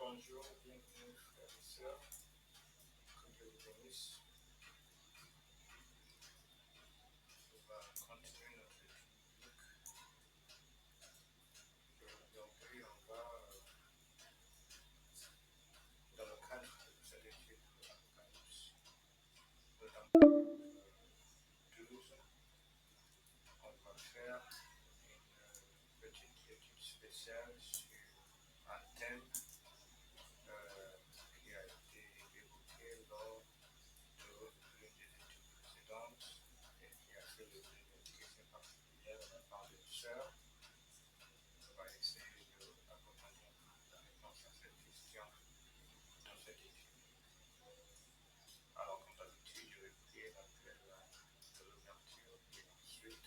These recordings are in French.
Bonjour, bienvenue frères et sœurs, que Dieu vous bénisse. On va continuer notre étude biblique. Aujourd'hui, on va, dans le cadre de cette étude de l'Apocalypse, dans 12, on va faire une petite étude spéciale sur un thème qui a été évoqué lors de l'une des études précédentes et qui a fait l'objet d'une question particulière de la part d'une sœur. On va essayer d'approfondir la réponse à cette question dans cette étude. Alors, comme d'habitude, je vais prier l'appel de l'ouverture et ensuite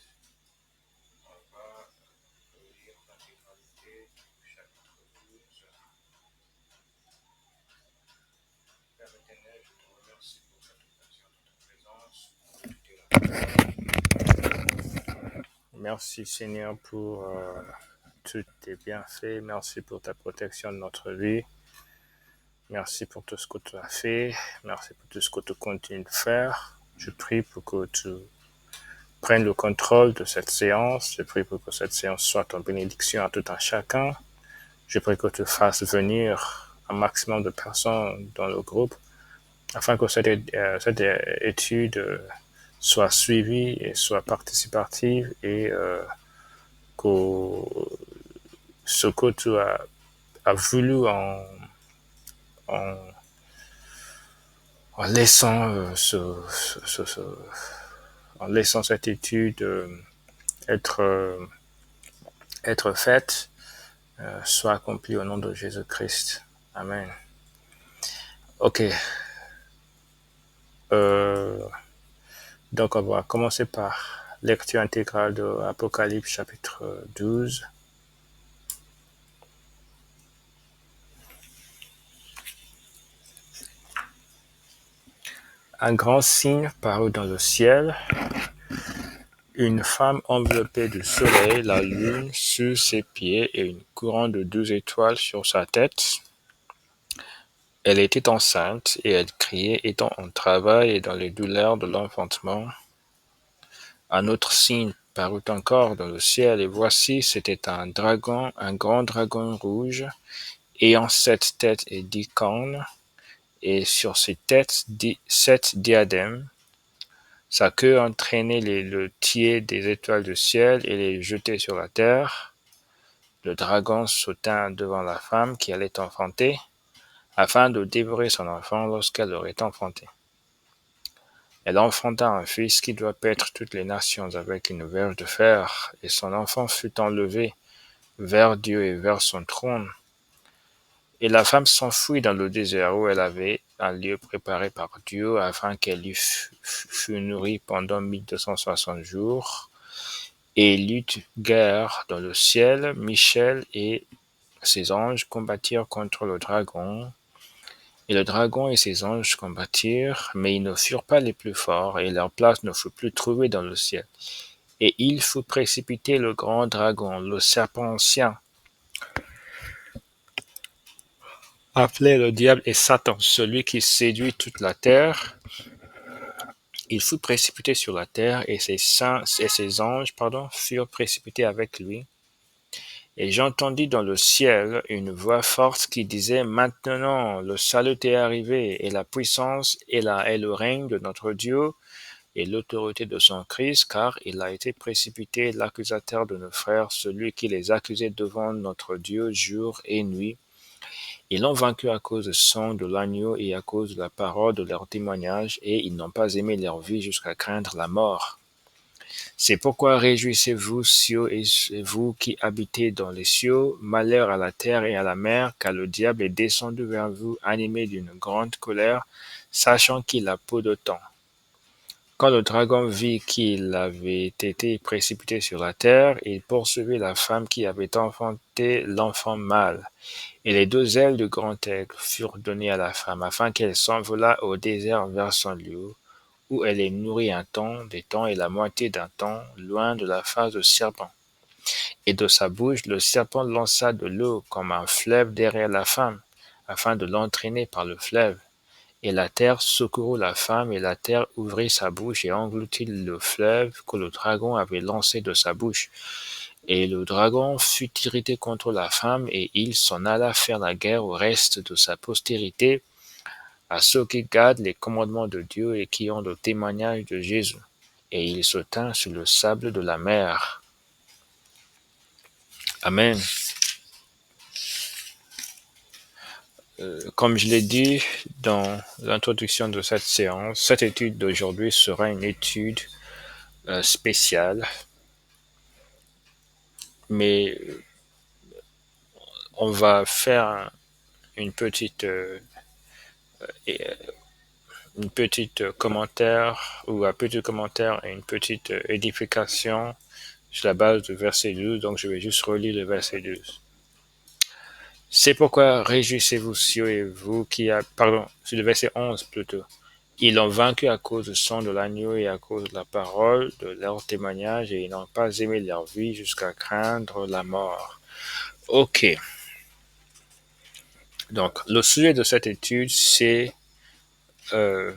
on va lire l'intégralité du chapitre 12. Père éternel, je te remercie pour cette occasion de ta présence. Merci Seigneur pour tous tes bienfaits. Merci pour ta protection de notre vie. Merci pour tout ce que tu as fait. Merci pour tout ce que tu continues de faire. Je prie pour que tu prennes le contrôle de cette séance. Je prie pour que cette séance soit en bénédiction à tout un chacun. Je prie que tu fasses venir un maximum de personnes dans le groupe afin que cette étude soit suivie et soit participative et que ce que tu as voulu en laissant en laissant cette étude être faite soit accomplie au nom de Jésus-Christ. Amen. Ok. Donc on va commencer par lecture intégrale de Apocalypse chapitre 12. Un grand signe parut dans le ciel, une femme enveloppée du soleil, la lune sur ses pieds et une couronne de 12 étoiles sur sa tête. Elle était enceinte et elle criait, étant en travail et dans les douleurs de l'enfantement. Un autre signe parut encore dans le ciel, et voici, c'était un dragon, un grand dragon rouge, ayant 7 têtes et 10 cornes, et sur ses têtes 7 diadèmes. Sa queue entraînait le tiers des étoiles du ciel et les jetait sur la terre. Le dragon sauta devant la femme qui allait enfanter, afin de dévorer son enfant lorsqu'elle l'aurait enfanté. Elle enfanta un fils qui doit paître toutes les nations avec une verge de fer, et son enfant fut enlevé vers Dieu et vers son trône. Et la femme s'enfuit dans le désert où elle avait un lieu préparé par Dieu afin qu'elle y fût nourrie pendant 1260 jours. Et il y eut guerre dans le ciel. Michel et ses anges combattirent contre le dragon. Et le dragon et ses anges combattirent, mais ils ne furent pas les plus forts, et leur place ne fut plus trouvée dans le ciel. Et il fut précipité le grand dragon, le serpent ancien, appelé le diable et Satan, celui qui séduit toute la terre. Il fut précipité sur la terre, et ses anges furent précipités avec lui. Et j'entendis dans le ciel une voix forte qui disait, « Maintenant le salut est arrivé, et la puissance et le règne de notre Dieu, et l'autorité de son Christ, car il a été précipité l'accusateur de nos frères, celui qui les accusait devant notre Dieu jour et nuit. Ils l'ont vaincu à cause du sang de l'agneau et à cause de la parole de leur témoignage, et ils n'ont pas aimé leur vie jusqu'à craindre la mort. C'est pourquoi réjouissez-vous, cieux, et vous qui habitez dans les cieux, malheur à la terre et à la mer, car le diable est descendu vers vous, animé d'une grande colère, sachant qu'il a peu de temps. Quand le dragon vit qu'il avait été précipité sur la terre, il poursuivit la femme qui avait enfanté l'enfant mâle. Et les 2 ailes du grand aigle furent données à la femme, afin qu'elle s'envolât au désert vers son lieu, où elle est nourrie un temps, des temps et la moitié d'un temps, loin de la face du serpent. Et de sa bouche le serpent lança de l'eau comme un fleuve derrière la femme, afin de l'entraîner par le fleuve. Et la terre secourut la femme, et la terre ouvrit sa bouche et engloutit le fleuve que le dragon avait lancé de sa bouche. Et le dragon fut irrité contre la femme, et il s'en alla faire la guerre au reste de sa postérité, à ceux qui gardent les commandements de Dieu et qui ont le témoignage de Jésus. Et il se tint sur le sable de la mer. Amen. Comme je l'ai dit dans l'introduction de cette séance, cette étude d'aujourd'hui sera une étude spéciale, mais on va faire une petite commentaire ou un petit commentaire et une petite édification sur la base du verset 12. Donc je vais juste relire le verset 12. C'est pourquoi réjouissez-vous, cieux, et vous qui a... Pardon, c'est le verset 11 plutôt. Ils l'ont vaincu à cause du sang de l'agneau et à cause de la parole de leur témoignage, et ils n'ont pas aimé leur vie jusqu'à craindre la mort. Ok. Donc, le sujet de cette étude, c'est est-ce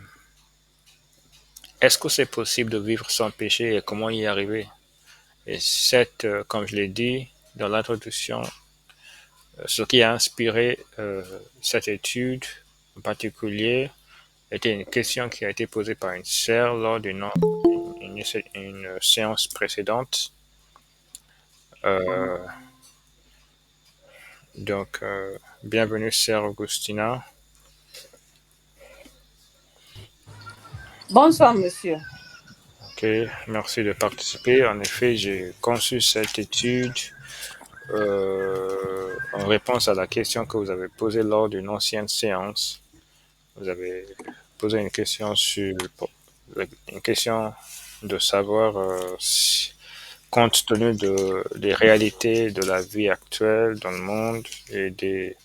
que c'est possible de vivre sans péché et comment y arriver? Et comme je l'ai dit dans l'introduction, ce qui a inspiré cette étude en particulier était une question qui a été posée par une sœur lors une séance précédente. Donc, bienvenue, sœur Augustina. Bonsoir, monsieur. Ok, merci de participer. En effet, j'ai conçu cette étude en réponse à la question que vous avez posée lors d'une ancienne séance. Vous avez posé une question de savoir compte tenu des réalités de la vie actuelle dans le monde et des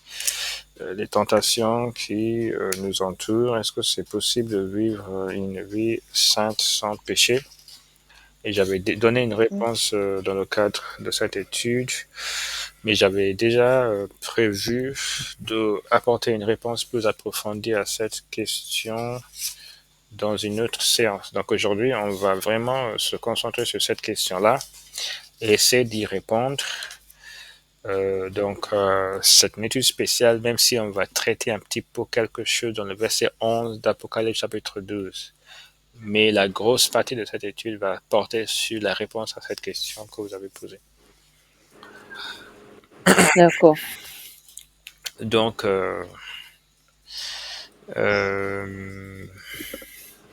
tentations qui nous entourent. Est-ce que c'est possible de vivre une vie sainte sans péché? Et j'avais donné une réponse dans le cadre de cette étude, mais j'avais déjà prévu d'apporter une réponse plus approfondie à cette question dans une autre séance. Donc aujourd'hui, on va vraiment se concentrer sur cette question-là et essayer d'y répondre. C'est une étude spéciale, même si on va traiter un petit peu quelque chose dans le verset 11 d'Apocalypse chapitre 12. Mais la grosse partie de cette étude va porter sur la réponse à cette question que vous avez posée. D'accord. Donc,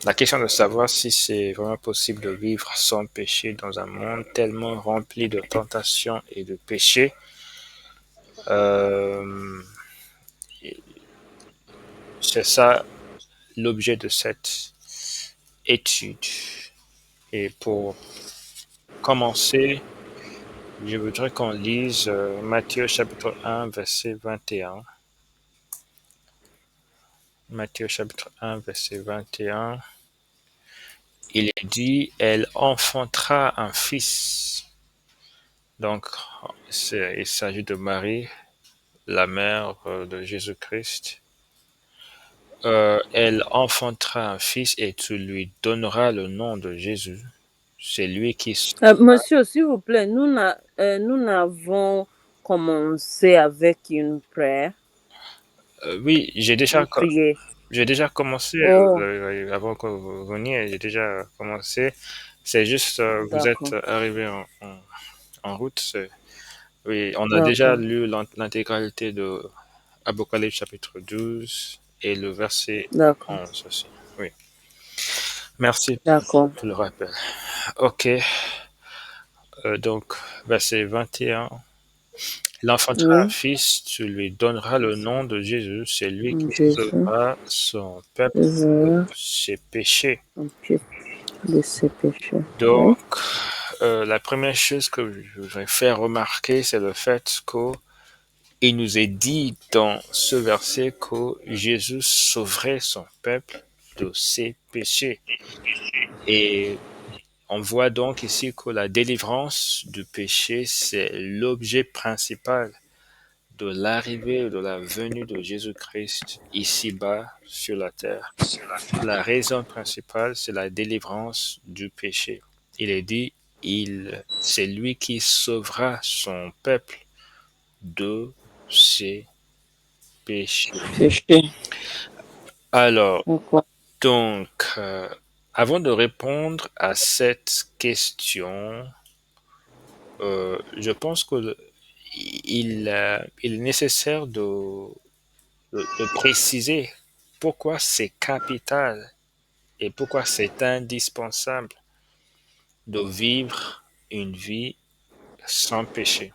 la question de savoir si c'est vraiment possible de vivre sans péché dans un monde tellement rempli de tentations et de péchés, c'est ça l'objet de cette étude. Et pour commencer, je voudrais qu'on lise Matthieu chapitre 1, verset 21. Matthieu chapitre 1, verset 21. Il est dit, elle enfantera un fils. Donc, il s'agit de Marie, la mère de Jésus-Christ. Elle enfantera un fils et tu lui donneras le nom de Jésus. C'est lui qui... Monsieur, s'il vous plaît, nous n'avons commencé avec une prière. Oui, Une prière. j'ai déjà commencé Oh, avant que vous veniez. J'ai déjà commencé. C'est juste, vous êtes d'accord. arrivé en route. Oui, on a déjà D'accord. lu l'intégralité de Apocalypse chapitre 12 et le verset D'accord. 11 aussi. Oui. Merci D'accord. pour le rappel. Ok. Donc, verset 21. Il enfantera un Oui. fils, tu lui donneras le nom de Jésus, c'est lui qui Jésus, sauvera son peuple de je ses péchés. un peu de ses péchés. Oui. Donc, la première chose que je voudrais faire remarquer, c'est le fait qu'il nous est dit dans ce verset que Jésus sauverait son peuple de ses péchés. Et on voit donc ici que la délivrance du péché, c'est l'objet principal de l'arrivée ou de la venue de Jésus-Christ ici-bas sur la terre. La raison principale, c'est la délivrance du péché. Il est dit, c'est lui qui sauvera son peuple de ses péchés. Péché. Alors, D'accord. donc, avant de répondre à cette question, je pense que il est nécessaire de préciser pourquoi c'est capital et pourquoi c'est indispensable de vivre une vie sans péché.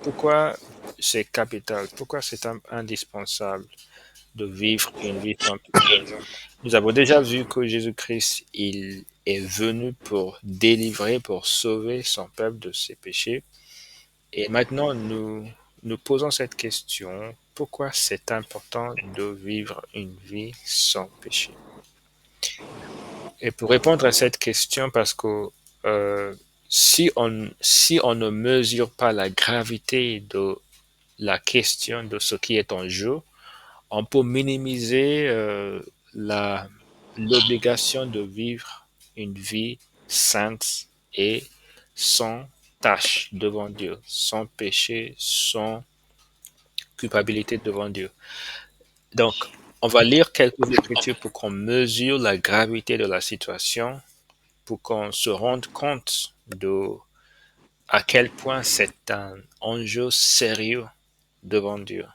Pourquoi c'est capital? Pourquoi c'est indispensable de vivre une vie sans péché? Nous avons déjà vu que Jésus-Christ, il est venu pour délivrer, pour sauver son peuple de ses péchés. Et maintenant, nous posons cette question, pourquoi c'est important de vivre une vie sans péché? Et pour répondre à cette question, parce que euh, si on ne mesure pas la gravité de la question de ce qui est en jeu, on peut minimiser la, l'obligation de vivre une vie sainte et sans tâche devant Dieu, sans péché, sans culpabilité devant Dieu. Donc, on va lire quelques écritures pour qu'on mesure la gravité de la situation, pour qu'on se rende compte de à quel point c'est un enjeu sérieux devant Dieu.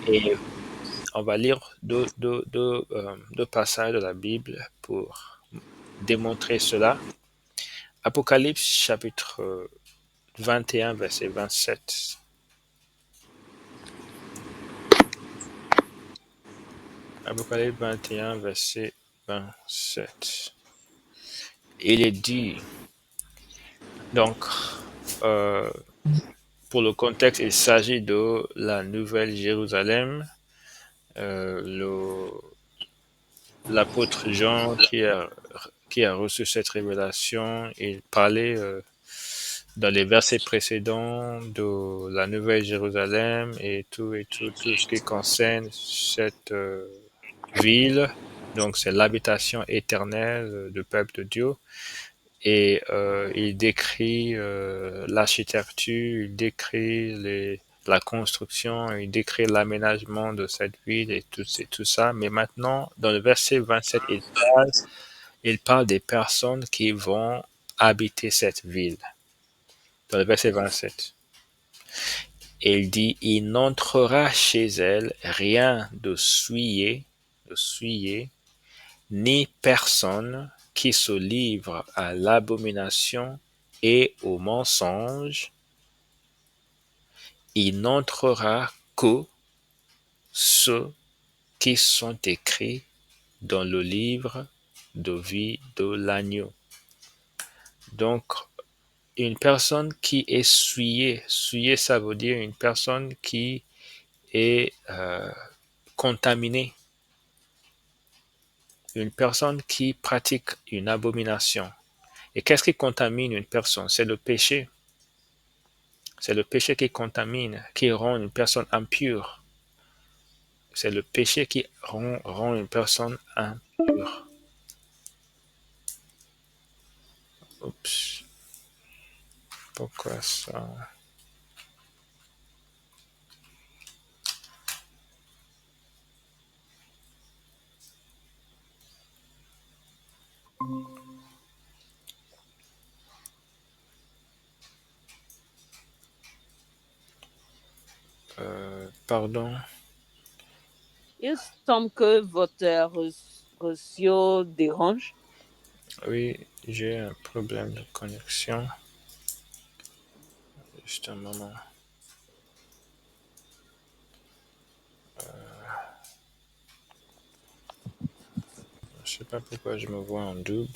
Et on va lire deux passages de la Bible pour démontrer cela. Apocalypse chapitre 21, verset 27. Apocalypse 21, verset 27. Il est dit, donc, euh, pour le contexte, il s'agit de la Nouvelle Jérusalem. L'apôtre Jean qui a reçu cette révélation, il parlait dans les versets précédents de la Nouvelle Jérusalem et tout ce qui concerne cette ville. Donc, c'est l'habitation éternelle du peuple de Dieu. Et il décrit l'architecture, il décrit la construction, il décrit l'aménagement de cette ville et tout ça. Mais maintenant, dans le verset 27, il parle des personnes qui vont habiter cette ville. Dans le verset 27. Et il dit, il n'entrera chez elle rien de souillé, ni personne qui se livre à l'abomination et au mensonge. Il n'entrera que ceux qui sont écrits dans le livre de vie de l'agneau. Donc, une personne qui est souillée, ça veut dire une personne qui est contaminée, une personne qui pratique une abomination. Et qu'est-ce qui contamine une personne? C'est le péché. C'est le péché qui contamine, qui rend une personne impure. C'est le péché qui rend une personne impure. Oups. Pourquoi ça? Pardon. Il semble que votre réseau dérange. Oui, j'ai un problème de connexion. Juste un moment. Je sais pas pourquoi je me vois en double.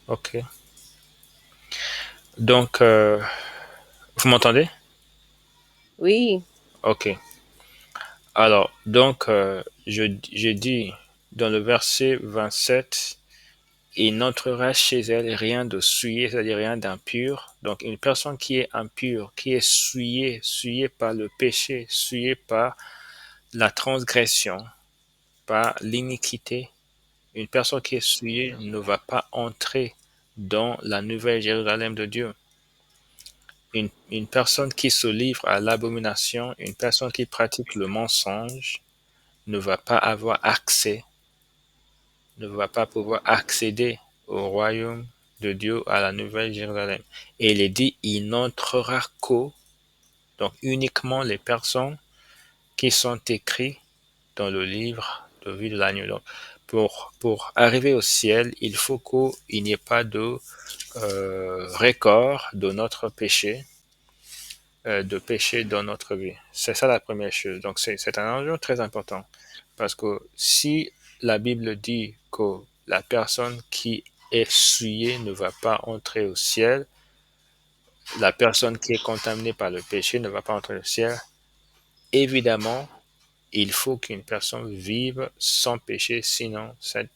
Ok. Donc, vous m'entendez? Oui, Ok. Alors, donc, je dis dans le verset 27, il n'entrera chez elle rien de souillé, c'est-à-dire rien d'impur. Donc une personne qui est impure, qui est souillée par le péché, souillée par la transgression, par l'iniquité, une personne qui est souillée ne va pas entrer dans la nouvelle Jérusalem de Dieu. Une personne qui se livre à l'abomination, une personne qui pratique le mensonge, ne va pas avoir accès, ne va pas pouvoir accéder au royaume de Dieu, à la nouvelle Jérusalem. Et il est dit, il n'entrera donc uniquement les personnes qui sont écrites dans le livre de vie de l'agneau. Donc, pour arriver au ciel, il faut qu'il n'y ait pas de record de notre péché, de péché dans notre vie. C'est ça la première chose. Donc, c'est un enjeu très important. Parce que si la Bible dit que la personne qui est souillée ne va pas entrer au ciel, la personne qui est contaminée par le péché ne va pas entrer au ciel, évidemment, il faut qu'une personne vive sans péché, sinon cette,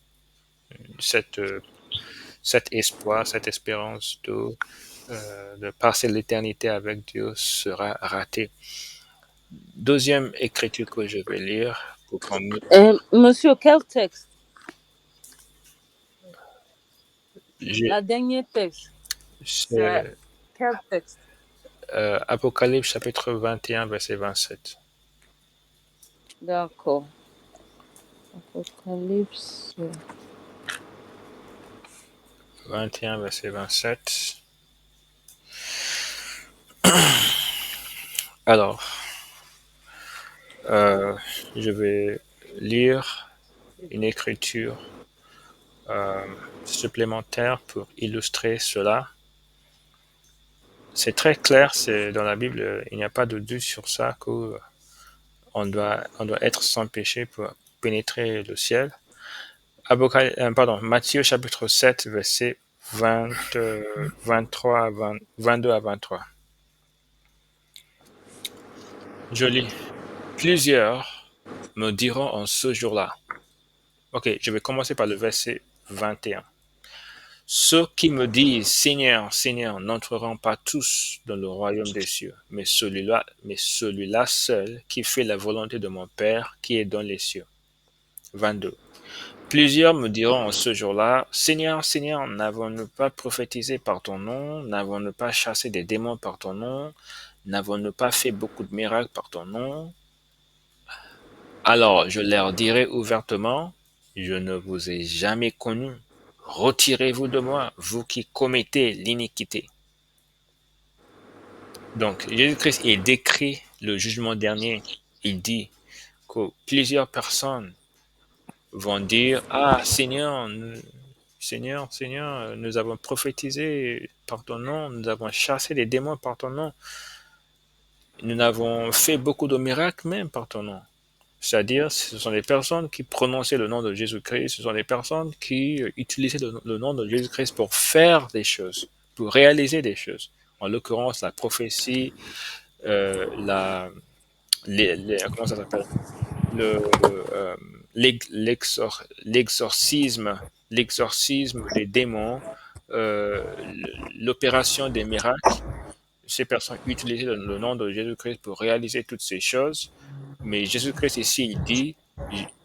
cet espoir, cette espérance de passer l'éternité avec Dieu sera ratée. Deuxième écriture que je vais lire pour qu'on Monsieur, quel texte? j'ai La dernière texte. C'est c'est quel texte? Apocalypse chapitre 21 verset 27. D'accord. Apocalypse. 21 verset 27. Alors, je vais lire une écriture supplémentaire pour illustrer cela. C'est très clair, c'est dans la Bible, il n'y a pas de doute sur ça que on doit être sans péché pour pénétrer le ciel. Matthieu chapitre 7 verset 23 22 à 23. Je lis. Plusieurs me diront en ce jour-là. Ok, je vais commencer par le verset 21. Ceux qui me disent Seigneur, Seigneur, n'entreront pas tous dans le royaume des cieux, mais celui-là seul qui fait la volonté de mon Père qui est dans les cieux. 22. Plusieurs me diront en ce jour-là, Seigneur, Seigneur, n'avons-nous pas prophétisé par ton nom, n'avons-nous pas chassé des démons par ton nom, n'avons-nous pas fait beaucoup de miracles par ton nom? Alors je leur dirai ouvertement, je ne vous ai jamais connu. Retirez-vous de moi, vous qui commettez l'iniquité. Donc, Jésus-Christ, il décrit le jugement dernier. Il dit que plusieurs personnes vont dire, ah, Seigneur, Seigneur, Seigneur, nous avons prophétisé par ton nom, nous avons chassé les démons par ton nom, nous avons fait beaucoup de miracles même par ton nom. C'est-à-dire, ce sont des personnes qui prononçaient le nom de Jésus-Christ, ce sont des personnes qui utilisaient le nom de Jésus-Christ pour faire des choses, pour réaliser des choses. En l'occurrence, la prophétie, la, comment ça s'appelle? Le, l'exorcisme, l'exorcisme des démons, l'opération des miracles. Ces personnes utilisaient le nom de Jésus-Christ pour réaliser toutes ces choses. Mais Jésus-Christ ici, il dit,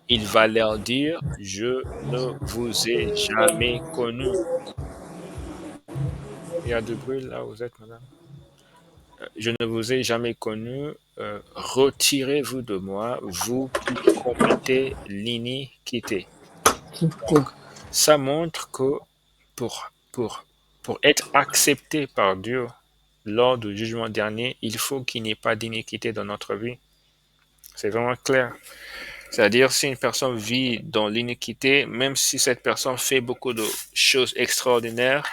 il va leur dire, je ne vous ai jamais connu. Il y a du bruit là où vous êtes, madame. Je ne vous ai jamais connu. Retirez-vous de moi, vous qui commettez l'iniquité. Donc, ça montre que pour, pour, pour être accepté par Dieu lors du jugement dernier, il faut qu'il n'y ait pas d'iniquité dans notre vie. C'est vraiment clair. C'est-à-dire, si une personne vit dans l'iniquité, même si cette personne fait beaucoup de choses extraordinaires,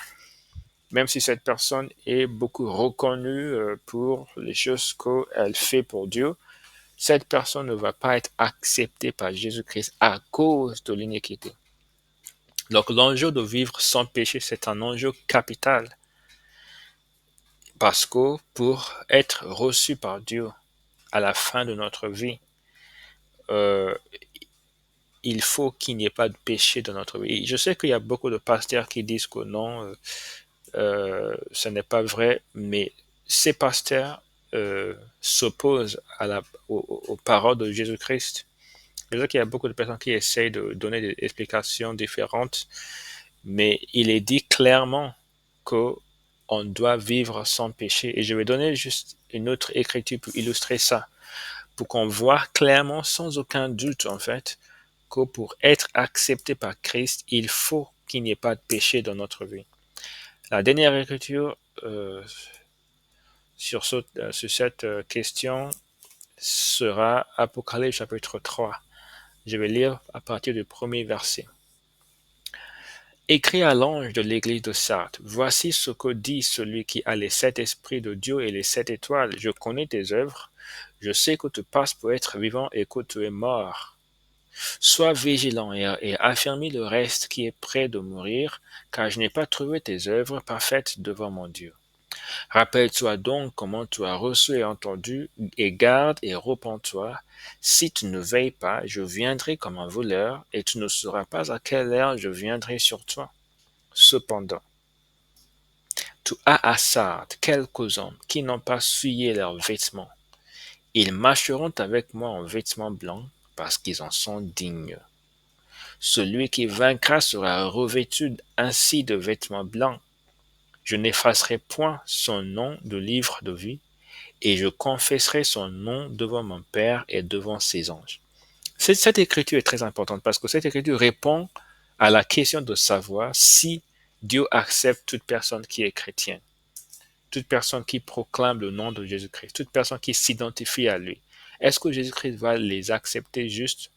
même si cette personne est beaucoup reconnue pour les choses qu'elle fait pour Dieu, cette personne ne va pas être acceptée par Jésus-Christ à cause de l'iniquité. Donc, l'enjeu de vivre sans péché, c'est un enjeu capital. Parce que pour être reçu par Dieu à la fin de notre vie, euh, il faut qu'il n'y ait pas de péché dans notre vie. Et je sais qu'il y a beaucoup de pasteurs qui disent que non, ce n'est pas vrai, mais ces pasteurs s'opposent aux paroles de Jésus-Christ. Je sais qu'il y a beaucoup de personnes qui essayent de donner des explications différentes, mais il est dit clairement qu'on doit vivre sans péché. Et je vais donner juste une autre écriture pour illustrer ça, pour qu'on voit clairement, sans aucun doute en fait, que pour être accepté par Christ, il faut qu'il n'y ait pas de péché dans notre vie. La dernière écriture sur cette question sera Apocalypse chapitre 3. Je vais lire à partir du premier verset. Écrit à l'ange de l'église de Sardes, voici ce que dit celui qui a les 7 esprits de Dieu et les 7 étoiles. Je connais tes œuvres, je sais que tu passes pour être vivant et que tu es mort. Sois vigilant et affermis le reste qui est près de mourir, car je n'ai pas trouvé tes œuvres parfaites devant mon Dieu. Rappelle-toi donc comment tu as reçu et entendu, et garde et repens-toi. Si tu ne veilles pas, je viendrai comme un voleur, et tu ne sauras pas à quelle heure je viendrai sur toi. Cependant, tu as à Sardes quelques hommes qui n'ont pas souillé leurs vêtements. Ils marcheront avec moi en vêtements blancs, parce qu'ils en sont dignes. Celui qui vaincra sera revêtu ainsi de vêtements blancs. Je n'effacerai point son nom du livre de vie, et je confesserai son nom devant mon Père et devant ses anges. Cette écriture est très importante parce que cette écriture répond à la question de savoir si Dieu accepte toute personne qui est chrétienne, toute personne qui proclame le nom de Jésus-Christ, toute personne qui s'identifie à lui. Est-ce que Jésus-Christ va les accepter juste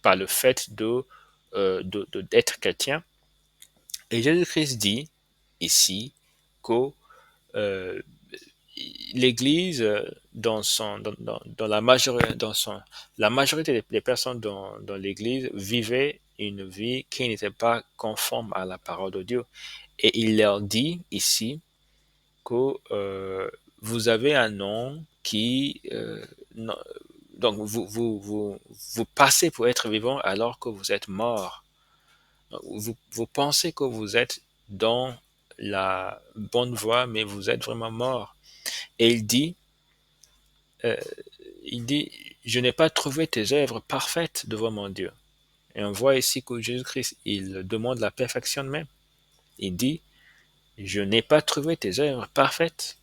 par le fait d'être chrétien? Et Jésus-Christ dit ici que euh, l'Église, la majorité des personnes dans l'Église vivaient une vie qui n'était pas conforme à la parole de Dieu. Et il leur dit ici que vous avez un nom qui... donc, vous passez pour être vivant alors que vous êtes mort. Vous pensez que vous êtes dans la bonne voie, mais vous êtes vraiment mort. Et euh, il dit, je n'ai pas trouvé tes œuvres parfaites devant mon Dieu. Et on voit ici que Jésus-Christ, il demande la perfection de même. Il dit, je n'ai pas trouvé tes œuvres parfaites.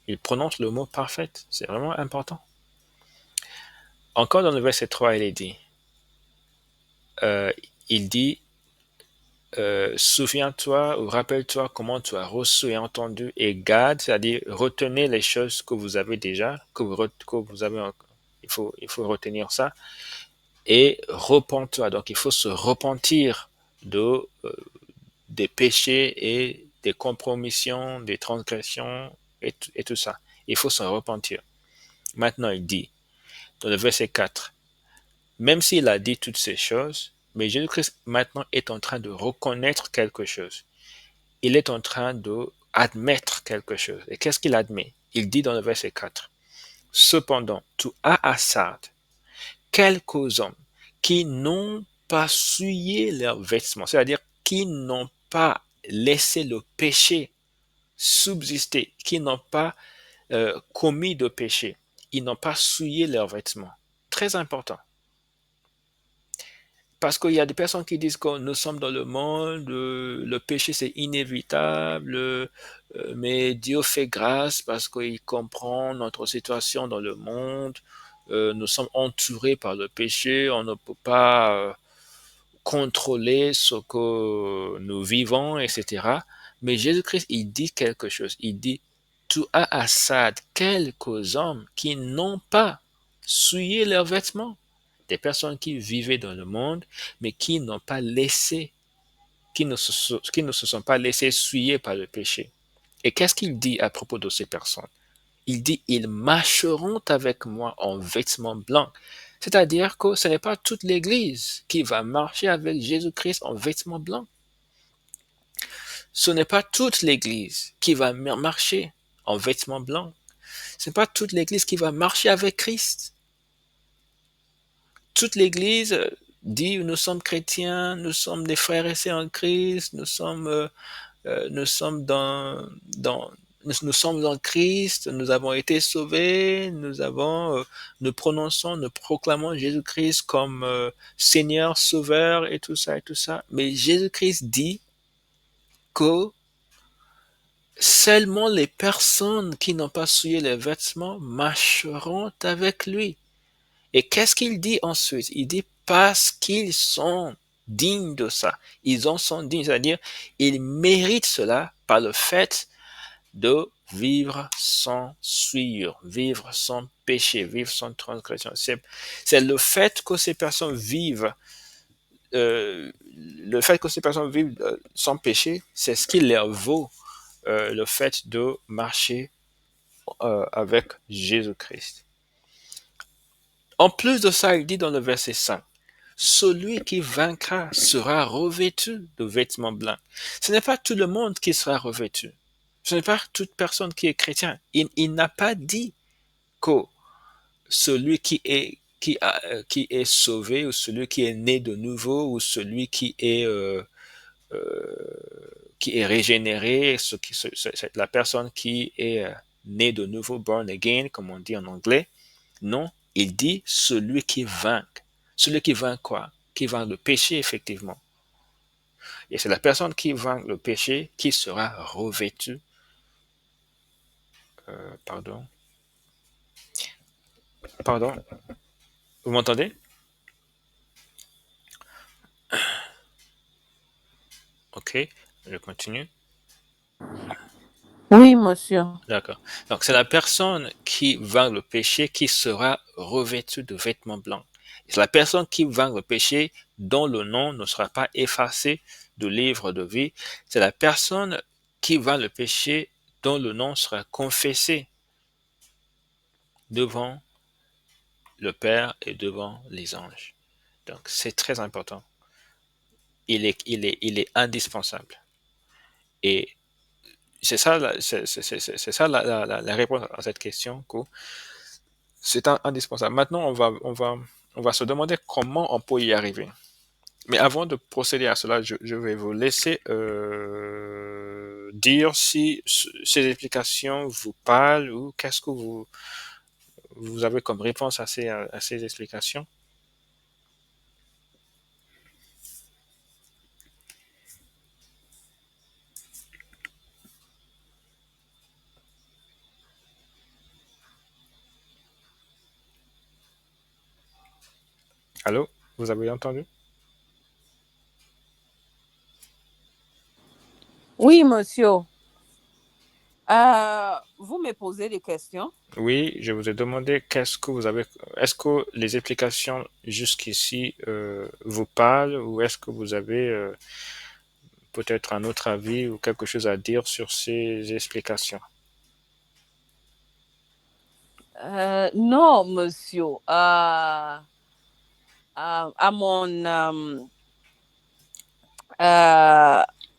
Il prononce le mot parfaite. C'est vraiment important. Encore dans le verset 3, euh, il dit, souviens-toi ou rappelle-toi comment tu as reçu et entendu et garde, c'est-à-dire retenez les choses que vous avez déjà, que vous avez, il faut retenir ça, et repens-toi. Donc il faut se repentir des péchés et des compromissions, des transgressions et tout ça. Il faut s'en repentir. Maintenant il dit, dans le verset 4, même s'il a dit toutes ces choses, mais Jésus-Christ maintenant est en train de reconnaître quelque chose. Il est en train d'admettre quelque chose. Et qu'est-ce qu'il admet? Il dit dans le verset 4, cependant, tu as à Sardes quelques hommes qui n'ont pas souillé leurs vêtements, c'est-à-dire qui n'ont pas laissé le péché subsister, qui n'ont pas commis de péché. Ils n'ont pas souillé leurs vêtements. Très important. Parce qu'il y a des personnes qui disent que nous sommes dans le monde, le péché c'est inévitable, mais Dieu fait grâce parce qu'il comprend notre situation dans le monde. Nous sommes entourés par le péché, on ne peut pas contrôler ce que nous vivons, etc. Mais Jésus-Christ, il dit quelque chose. Il dit, tu as à Sardes quelques hommes qui n'ont pas souillé leurs vêtements. Des personnes qui vivaient dans le monde, mais qui n'ont pas laissé, qui ne se sont pas laissés souiller par le péché. Et qu'est-ce qu'il dit à propos de ces personnes? Il dit, ils marcheront avec moi en vêtements blancs. C'est-à-dire que ce n'est pas toute l'Église qui va marcher avec Jésus-Christ en vêtements blancs. Ce n'est pas toute l'Église qui va marcher en vêtements blancs. Ce n'est pas toute l'Église qui va marcher avec Christ. Toute l'Église dit nous sommes chrétiens, nous sommes des frères et sœurs en Christ, nous sommes nous sommes en Christ, nous avons été sauvés, nous prononçons, nous proclamons Jésus-Christ comme Seigneur, Sauveur et tout ça et tout ça. Mais Jésus-Christ dit que seulement les personnes qui n'ont pas souillé les vêtements marcheront avec lui. Et qu'est-ce qu'il dit ensuite? Il dit parce qu'ils sont dignes de ça. Ils en sont dignes, c'est-à-dire ils méritent cela par le fait de vivre sans souillure, vivre sans péché, vivre sans transgression. C'est le fait que ces personnes vivent, le fait que ces personnes vivent sans péché, c'est ce qui leur vaut le fait de marcher avec Jésus-Christ. En plus de ça, il dit dans le verset 5, celui qui vaincra sera revêtu de vêtements blancs. Ce n'est pas tout le monde qui sera revêtu. Ce n'est pas toute personne qui est chrétien. Il n'a pas dit que celui qui est sauvé ou celui qui est né de nouveau ou celui qui est régénéré, c'est la personne qui est née de nouveau, born again, comme on dit en anglais. Non, il dit celui qui vainc. Celui qui vainc quoi? Qui vainc le péché, effectivement. Et c'est la personne qui vainc le péché qui sera revêtue. Pardon. Pardon. Vous m'entendez? Ok, je continue. Oui, monsieur. D'accord. Donc, c'est la personne qui vainc le péché qui sera revêtue de vêtements blancs. C'est la personne qui vainc le péché dont le nom ne sera pas effacé du livre de vie. C'est la personne qui vainc le péché dont le nom sera confessé devant le Père et devant les anges. Donc, c'est très important. Il est indispensable. Et c'est ça, c'est ça la réponse à cette question. C'est indispensable. Maintenant, on va se demander comment on peut y arriver. Mais avant de procéder à cela, je vais vous laisser dire si ces explications vous parlent ou qu'est-ce que vous avez comme réponse à ces explications. Allô? Vous avez entendu? Oui, monsieur. Vous me posez des questions? Oui, je vous ai demandé qu'est-ce que vous avez. Est-ce que les explications jusqu'ici vous parlent ou est-ce que vous avez peut-être un autre avis ou quelque chose à dire sur ces explications? Non, monsieur. À mon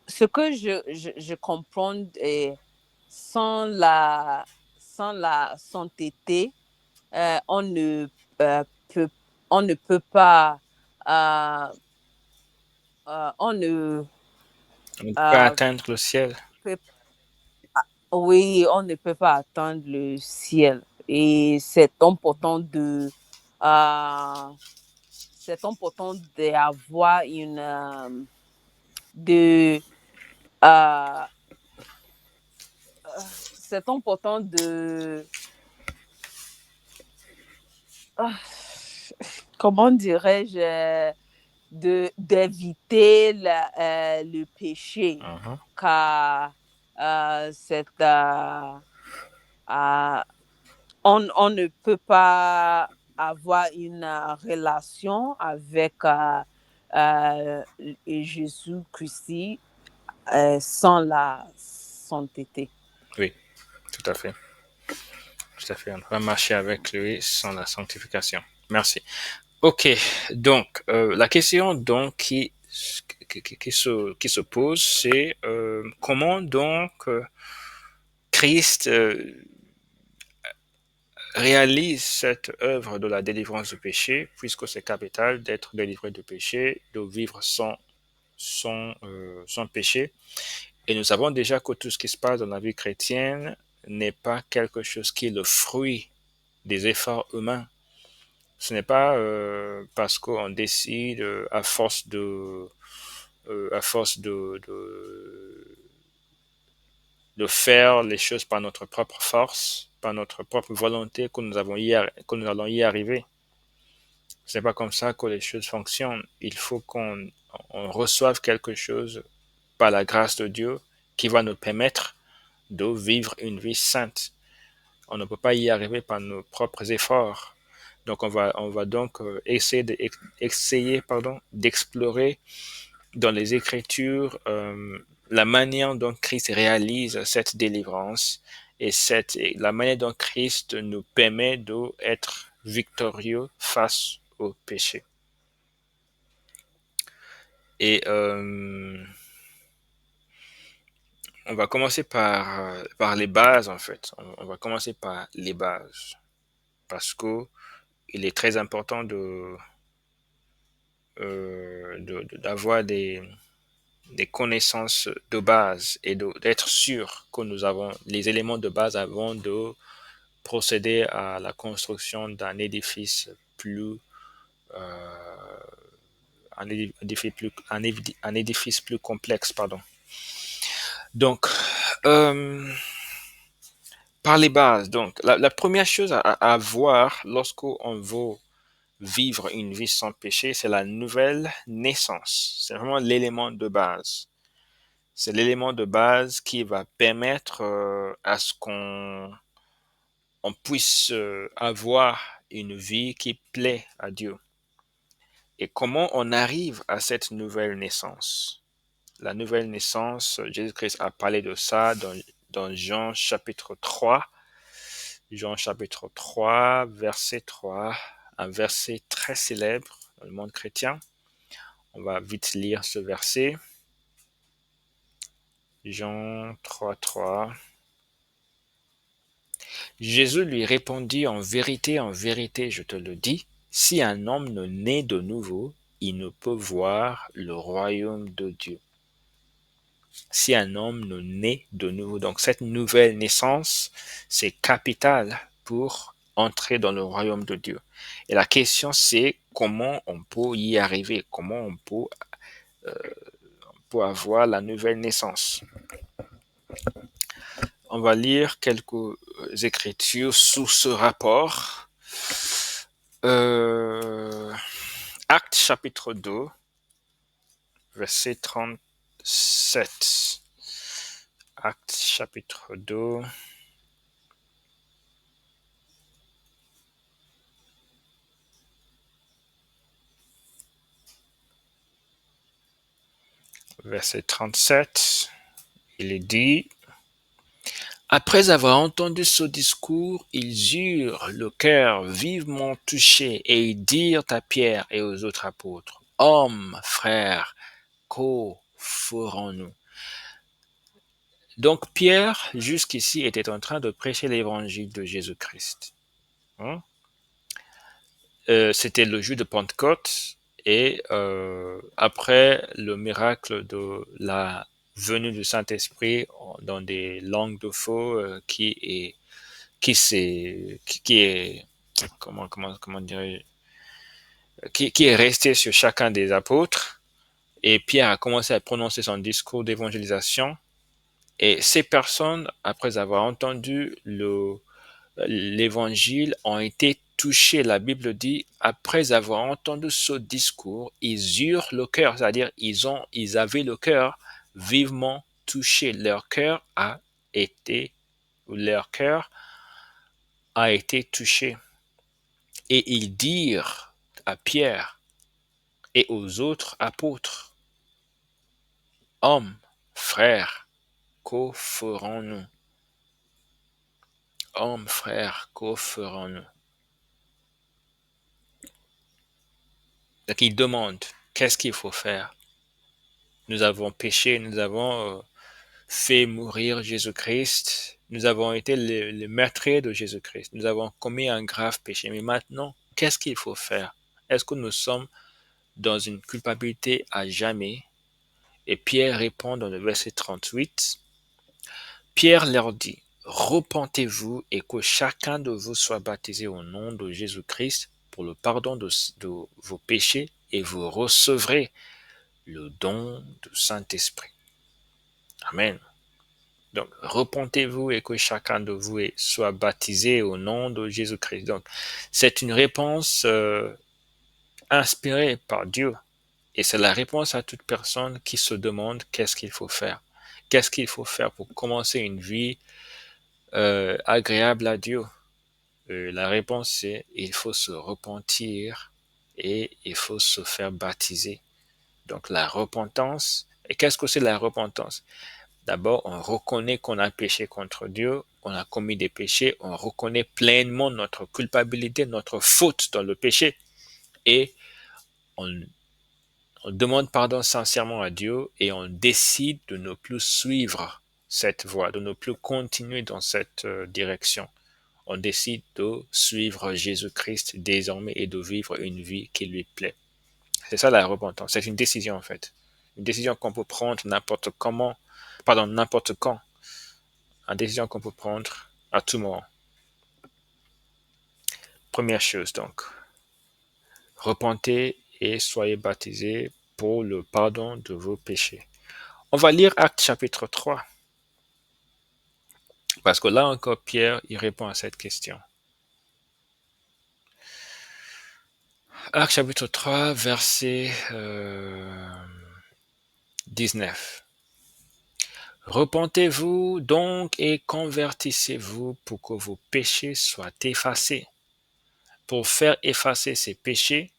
ce que je comprends sans sans la sainteté, on ne peut on ne peut pas euh, on ne On ne peut pas euh, atteindre le ciel. peut, oui, on ne peut pas atteindre le ciel et euh, c'est important d'avoir une de euh, c'est important ah, comment dirais-je, d'éviter le péché, Mhm. car c'est euh, on ne peut pas avoir une relation avec Jésus-Christ sans la sainteté. Oui, tout à fait. Tout à fait. On va marcher avec lui sans la sanctification. Merci. Ok, donc la question donc qui se pose, c'est comment donc Christ réalise cette œuvre de la délivrance du péché, puisque c'est capital d'être délivré du péché, de vivre sans péché. Et nous savons déjà que tout ce qui se passe dans la vie chrétienne n'est pas quelque chose qui est le fruit des efforts humains. Ce n'est pas parce qu'on décide à force de faire les choses par notre propre force, par notre propre volonté que nous allons y arriver. C'est pas comme ça que les choses fonctionnent. Il faut qu'on reçoive quelque chose par la grâce de Dieu qui va nous permettre de vivre une vie sainte. On ne peut pas y arriver par nos propres efforts. Donc on va donc essayer d'explorer dans les Écritures la manière dont Christ réalise cette délivrance et la manière dont Christ nous permet d'être victorieux face au péché. Et on va commencer par les bases, en fait. On va commencer par les bases. Parce que il est très important d'avoir des connaissances de base et d'être sûr que nous avons les éléments de base avant de procéder à la construction d'un édifice euh, un édifice plus complexe, pardon. Donc, euh, par les bases, donc, la première chose à voir lorsqu'on veut vivre une vie sans péché, c'est la nouvelle naissance. C'est vraiment l'élément de base. C'est l'élément de base qui va permettre à ce qu'on puisse avoir une vie qui plaît à Dieu. Et comment on arrive à cette nouvelle naissance? La nouvelle naissance, Jésus-Christ a parlé de ça dans Jean chapitre 3. Jean chapitre 3, verset 3, un verset très célèbre dans le monde chrétien. On va vite lire ce verset. Jean 3, 3. Jésus lui répondit, en vérité, je te le dis, si un homme ne naît de nouveau, il ne peut voir le royaume de Dieu. Si un homme ne naît de nouveau. Donc cette nouvelle naissance, c'est capital pour entrer dans le royaume de Dieu. Et la question, c'est comment on peut y arriver, comment on peut avoir la nouvelle naissance. On va lire quelques écritures sous ce rapport. Actes chapitre 2, verset 37. Actes chapitre 2. Verset 37, il est dit: après avoir entendu ce discours, ils eurent le cœur vivement touché et ils dirent à Pierre et aux autres apôtres: hommes, frères, qu'o ferons-nous? Donc Pierre, jusqu'ici, était en train de prêcher l'évangile de Jésus-Christ. C'était le jour de Pentecôte et après le miracle de la venue du Saint-Esprit dans des langues de feu qui est comment dirais-je, qui est resté sur chacun des apôtres, et Pierre a commencé à prononcer son discours d'évangélisation, et ces personnes, après avoir entendu l'évangile, ont été touchés. La Bible dit, après avoir entendu ce discours, ils eurent le cœur, c'est-à-dire ils avaient le cœur vivement touché. Leur cœur a été touché. Et ils dirent à Pierre et aux autres apôtres: hommes, frères, qu'o ferons-nous? Hommes, frères, qu'o ferons-nous? Donc ils demandent, qu'est-ce qu'il faut faire? Nous avons péché, nous avons fait mourir Jésus-Christ, Nous avons été les meurtriers de Jésus-Christ. Nous avons commis un grave péché. Mais maintenant, qu'est-ce qu'il faut faire? Est-ce que nous sommes dans une culpabilité à jamais? Et Pierre répond dans le verset 38. Pierre leur dit, repentez-vous et que chacun de vous soit baptisé au nom de Jésus-Christ pour le pardon de vos péchés et vous recevrez le don du Saint-Esprit. Amen. Donc, repentez-vous et que chacun de vous soit baptisé au nom de Jésus-Christ. Donc, c'est une réponse inspirée par Dieu. Et c'est la réponse à toute personne qui se demande qu'est-ce qu'il faut faire. Qu'est-ce qu'il faut faire pour commencer une vie agréable à Dieu? La réponse c'est il faut se repentir et il faut se faire baptiser. Donc la repentance, et qu'est-ce que c'est la repentance? D'abord, on reconnaît qu'on a péché contre Dieu, on a commis des péchés, on reconnaît pleinement notre culpabilité, notre faute dans le péché, et on, on demande pardon sincèrement à Dieu et on décide de ne plus suivre cette voie, de ne plus continuer dans cette direction. On décide de suivre Jésus-Christ désormais et de vivre une vie qui lui plaît. C'est ça la repentance. C'est une décision en fait. Une décision qu'on peut prendre n'importe quand. Une décision qu'on peut prendre à tout moment. Première chose donc, repentez et soyez baptisés pour le pardon de vos péchés. On va lire Actes chapitre 3. Parce que là encore, Pierre, il répond à cette question. Actes chapitre 3, verset 19. Repentez-vous donc et convertissez-vous pour que vos péchés soient effacés. Pour faire effacer ces péchés,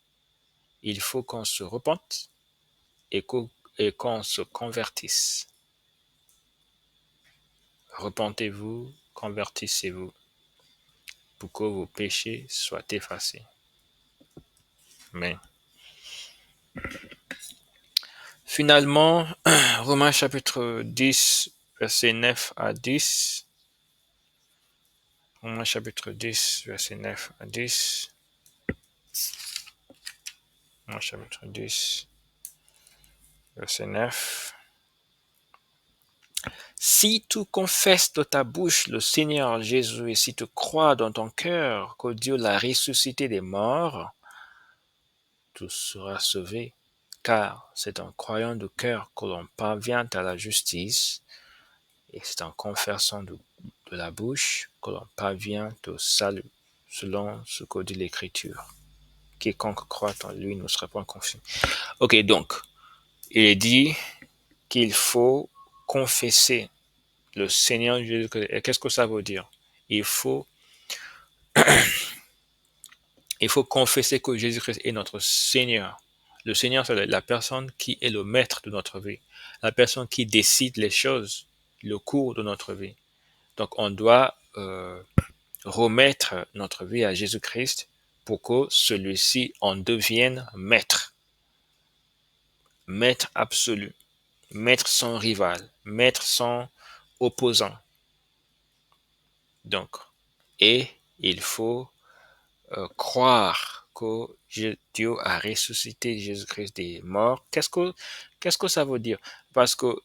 il faut qu'on se repente et qu'on se convertisse. Repentez-vous, convertissez-vous pour que vos péchés soient effacés. Amen. Finalement, Romains chapitre 10, verset 9 à 10. Romains chapitre 10, verset 9 à 10. Romains chapitre 10, verset 9. Si tu confesses de ta bouche le Seigneur Jésus et si tu crois dans ton cœur que Dieu l'a ressuscité des morts, tu seras sauvé, car c'est en croyant de cœur que l'on parvient à la justice et c'est en confessant de la bouche que l'on parvient au salut, selon ce que dit l'Écriture. Quiconque croit en lui ne sera point confus. Ok, donc, il est dit qu'il faut confesser le Seigneur Jésus-Christ. Et qu'est-ce que ça veut dire? Il faut confesser que Jésus-Christ est notre Seigneur. Le Seigneur, c'est la personne qui est le maître de notre vie, la personne qui décide les choses, le cours de notre vie. Donc, on doit remettre notre vie à Jésus-Christ pour que celui-ci en devienne maître. Maître absolu, maître sans rival, maître sans opposant. Donc, et il faut croire que Dieu a ressuscité Jésus-Christ des morts. Qu'est-ce que ça veut dire? Parce que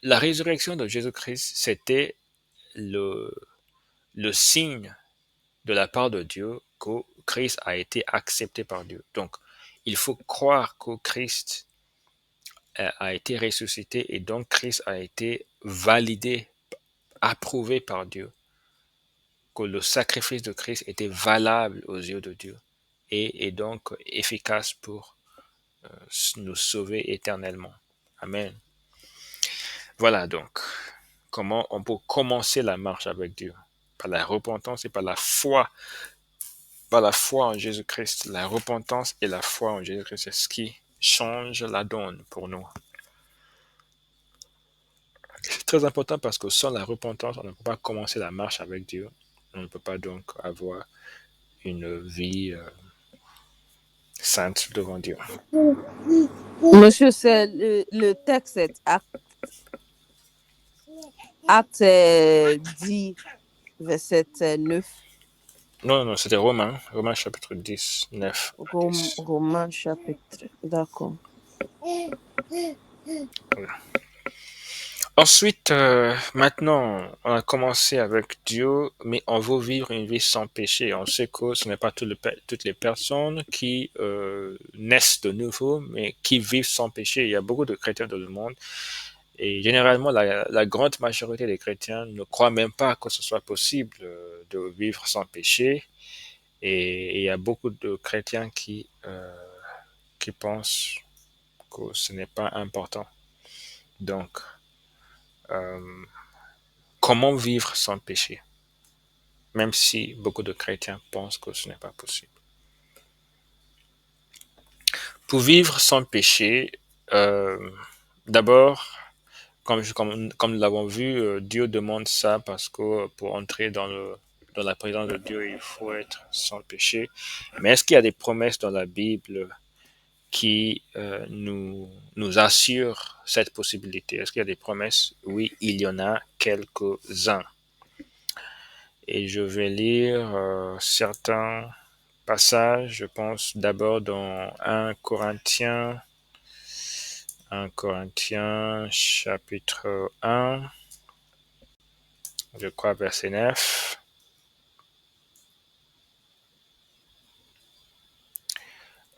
la résurrection de Jésus-Christ, c'était le signe de la part de Dieu que Christ a été accepté par Dieu. Donc, il faut croire que Christ a été ressuscité et donc Christ a été validé, approuvé par Dieu, que le sacrifice de Christ était valable aux yeux de Dieu et donc efficace pour nous sauver éternellement. Amen. Voilà donc comment on peut commencer la marche avec Dieu. Par la repentance et par la foi en Jésus-Christ. La repentance et la foi en Jésus-Christ, c'est ce qui change la donne pour nous. C'est très important parce que sans la repentance, on ne peut pas commencer la marche avec Dieu. On ne peut pas donc avoir une vie sainte devant Dieu. Monsieur, c'est le texte est Acte 10, verset 9. Non, c'était Romains. Romains chapitre 10, 9 à 10. Romains chapitre. D'accord. Voilà. Ensuite, maintenant, on a commencé avec Dieu, mais on veut vivre une vie sans péché. On sait que ce n'est pas toutes les personnes qui naissent de nouveau, mais qui vivent sans péché. Il y a beaucoup de chrétiens dans le monde. Et généralement, la grande majorité des chrétiens ne croient même pas que ce soit possible de vivre sans péché. Et il y a beaucoup de chrétiens qui pensent que ce n'est pas important. Donc, euh, comment vivre sans péché? Même si beaucoup de chrétiens pensent que ce n'est pas possible. Pour vivre sans péché, d'abord, comme nous l'avons vu, Dieu demande ça parce que pour entrer dans la présence de Dieu, il faut être sans péché. Mais est-ce qu'il y a des promesses dans la Bible qui nous assurent cette possibilité? Est-ce qu'il y a des promesses? Oui, il y en a quelques-uns. Et je vais lire certains passages. Je pense d'abord dans 1 Corinthiens chapitre 1, je crois verset 9.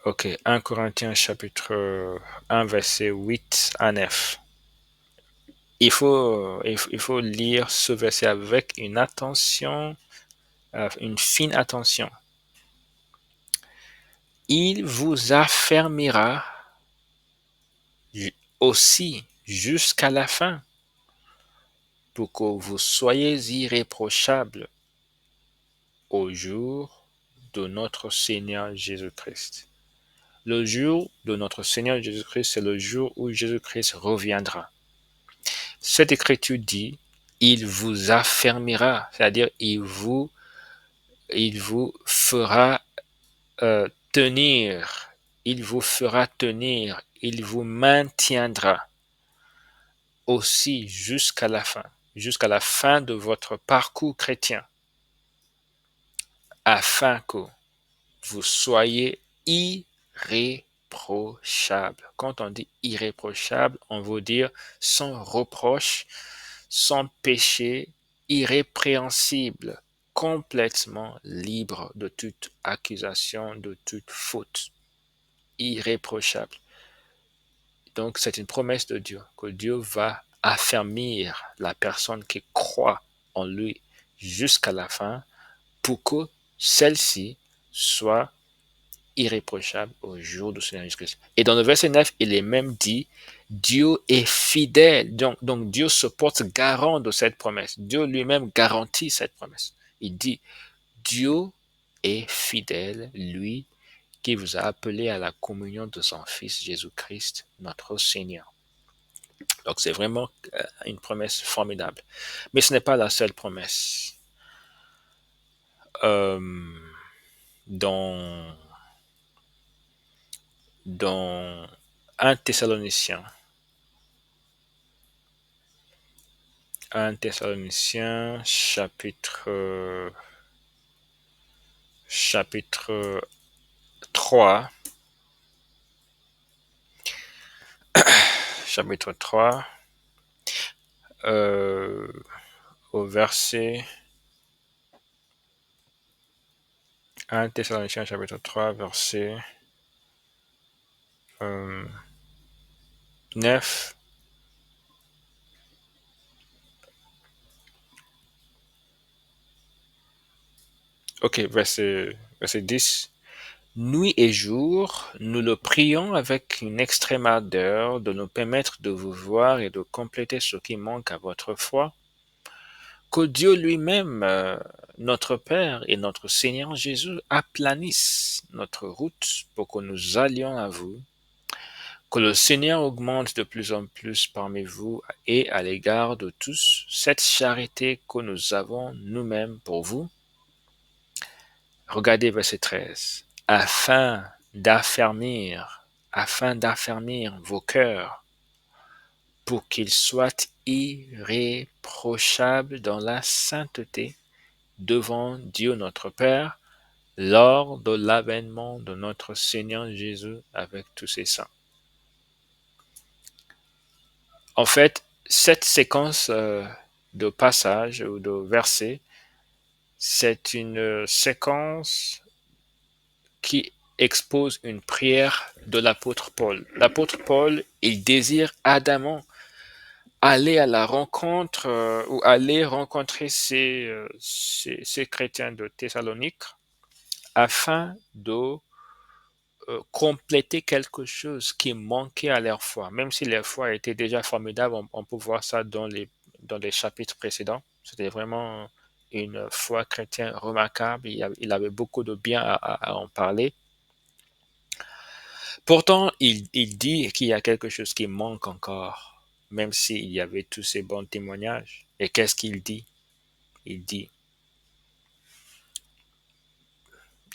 Ok, 1 Corinthiens chapitre 1 verset 8 à 9. Il faut lire ce verset avec une attention, une fine attention. Il vous affermira aussi jusqu'à la fin pour que vous soyez irréprochables au jour de notre Seigneur Jésus-Christ. Le jour de notre Seigneur Jésus-Christ, c'est le jour où Jésus-Christ reviendra. Cette écriture dit, il vous affermira, c'est-à-dire il vous fera tenir, il vous fera tenir, il vous maintiendra aussi jusqu'à la fin de votre parcours chrétien, afin que vous soyez irréprochables. Quand on dit irréprochable, on veut dire sans reproche, sans péché, irrépréhensible, complètement libre de toute accusation, de toute faute, irréprochable. Donc c'est une promesse de Dieu, que Dieu va affermir la personne qui croit en lui jusqu'à la fin pour que celle-ci soit irréprochable au jour du Seigneur Jésus-Christ. Et dans le verset 9, il est même dit, Dieu est fidèle. Donc Dieu se porte garant de cette promesse. Dieu lui-même garantit cette promesse. Il dit, Dieu est fidèle, lui qui vous a appelé à la communion de son Fils Jésus-Christ, notre Seigneur. Donc c'est vraiment une promesse formidable. Mais ce n'est pas la seule promesse. Dans 1 Thessaloniciens, 1 Thessaloniciens chapitre 3, chapitre 3, au verset 1 Thessaloniciens chapitre 3, verset 9. Ok, verset 10. Nuit et jour, nous le prions avec une extrême ardeur de nous permettre de vous voir et de compléter ce qui manque à votre foi. Que Dieu lui-même, notre Père et notre Seigneur Jésus, aplanisse notre route pour que nous allions à vous. Que le Seigneur augmente de plus en plus parmi vous et à l'égard de tous cette charité que nous avons nous-mêmes pour vous. Regardez verset 13. Afin d'affermir vos cœurs pour qu'ils soient irréprochables dans la sainteté devant Dieu notre Père lors de l'avènement de notre Seigneur Jésus avec tous ses saints. En fait, cette séquence de passages ou de versets, c'est une séquence qui expose une prière de l'apôtre Paul. L'apôtre Paul, il désire ardemment aller à la rencontre ou aller rencontrer ces chrétiens de Thessalonique afin de compléter quelque chose qui manquait à leur foi. Même si leur foi était déjà formidable, on peut voir ça dans les chapitres précédents. C'était vraiment une foi chrétienne remarquable. Il avait beaucoup de bien à en parler. Pourtant, il dit qu'il y a quelque chose qui manque encore, même s'il y avait tous ces bons témoignages. Et qu'est-ce qu'il dit? Il dit,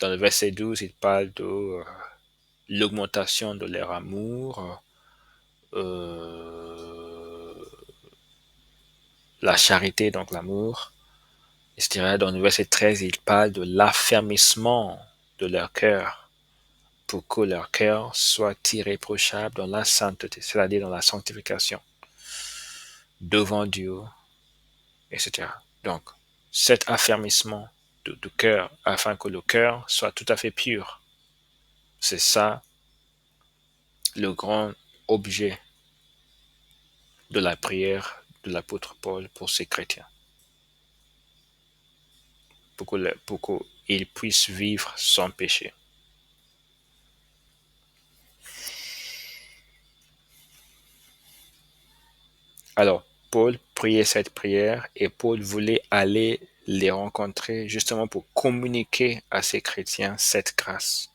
dans le verset 12, il parle de l'augmentation de leur amour, la charité, donc l'amour, etc. Dans le verset 13, il parle de l'affermissement de leur cœur pour que leur cœur soit irréprochable dans la sainteté, c'est-à-dire dans la sanctification devant Dieu, etc. Donc, cet affermissement de cœur afin que le cœur soit tout à fait pur, c'est ça le grand objet de la prière de l'apôtre Paul pour ces chrétiens. Pour qu'ils puissent vivre sans péché. Alors, Paul priait cette prière et Paul voulait aller les rencontrer justement pour communiquer à ces chrétiens cette grâce.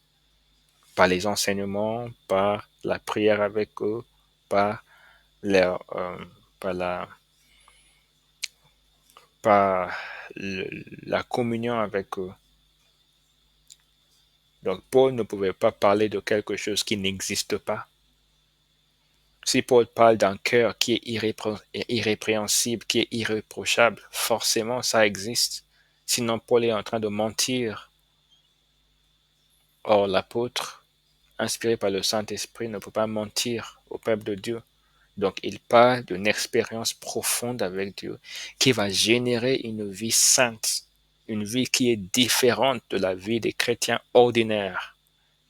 Par les enseignements, par la prière avec eux, par leur, par la communion avec eux. Donc, Paul ne pouvait pas parler de quelque chose qui n'existe pas. Si Paul parle d'un cœur qui est irrépréhensible, qui est irréprochable, forcément ça existe. Sinon, Paul est en train de mentir. Or, l'apôtre, inspiré par le Saint-Esprit, ne peut pas mentir au peuple de Dieu. Donc, il parle d'une expérience profonde avec Dieu qui va générer une vie sainte, une vie qui est différente de la vie des chrétiens ordinaires.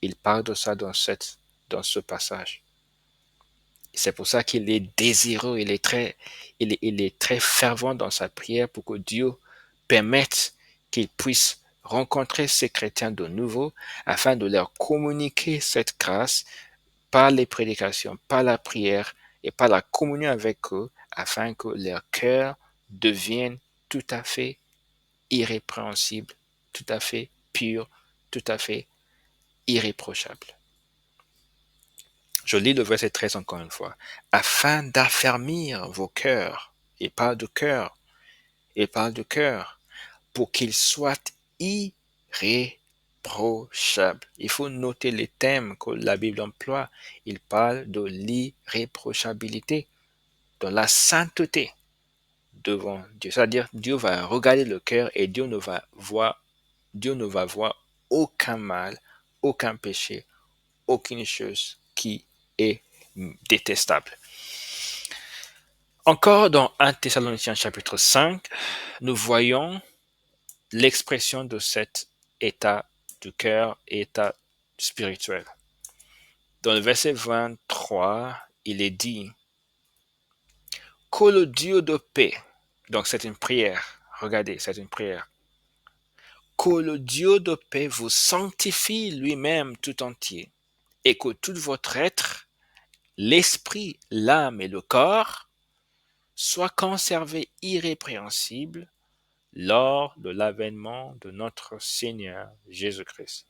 Il parle de ça dans ce passage. C'est pour ça qu'il est désireux, il est très fervent dans sa prière pour que Dieu permette qu'il puisse rencontrer ces chrétiens de nouveau afin de leur communiquer cette grâce par les prédications, par la prière et par la communion avec eux afin que leur cœur devienne tout à fait irrépréhensible, tout à fait pur, tout à fait irréprochable. Je lis le verset 13 encore une fois. Afin d'affermir vos cœurs, et parle de cœur, pour qu'ils soient irréprochables. Il faut noter les thèmes que la Bible emploie. Il parle de l'irréprochabilité, de la sainteté devant Dieu. C'est-à-dire, Dieu va regarder le cœur et Dieu ne va voir aucun mal, aucun péché, aucune chose qui est détestable. Encore dans 1 Thessaloniciens chapitre 5, nous voyons l'expression de cet état du cœur, état spirituel. Dans le verset 23, il est dit que le Dieu de paix, donc c'est une prière, regardez, c'est une prière, que le Dieu de paix vous sanctifie lui-même tout entier, et que tout votre être, l'esprit, l'âme et le corps, soit conservé irrépréhensible lors de l'avènement de notre Seigneur Jésus-Christ.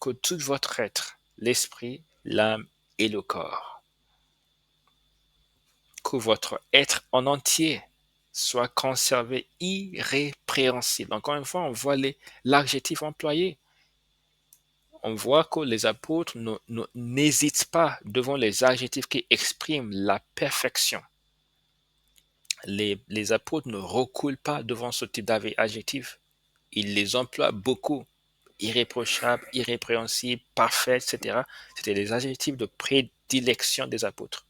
Que tout votre être, l'esprit, l'âme et le corps, que votre être en entier soit conservé irrépréhensible. Encore une fois, on voit l'adjectif employé. On voit que les apôtres n'hésitent pas devant les adjectifs qui expriment la perfection. les apôtres ne reculent pas devant ce type d'adjectifs. Ils les emploient beaucoup. Irréprochable, irrépréhensible, parfait, etc. C'était les adjectifs de prédilection des apôtres.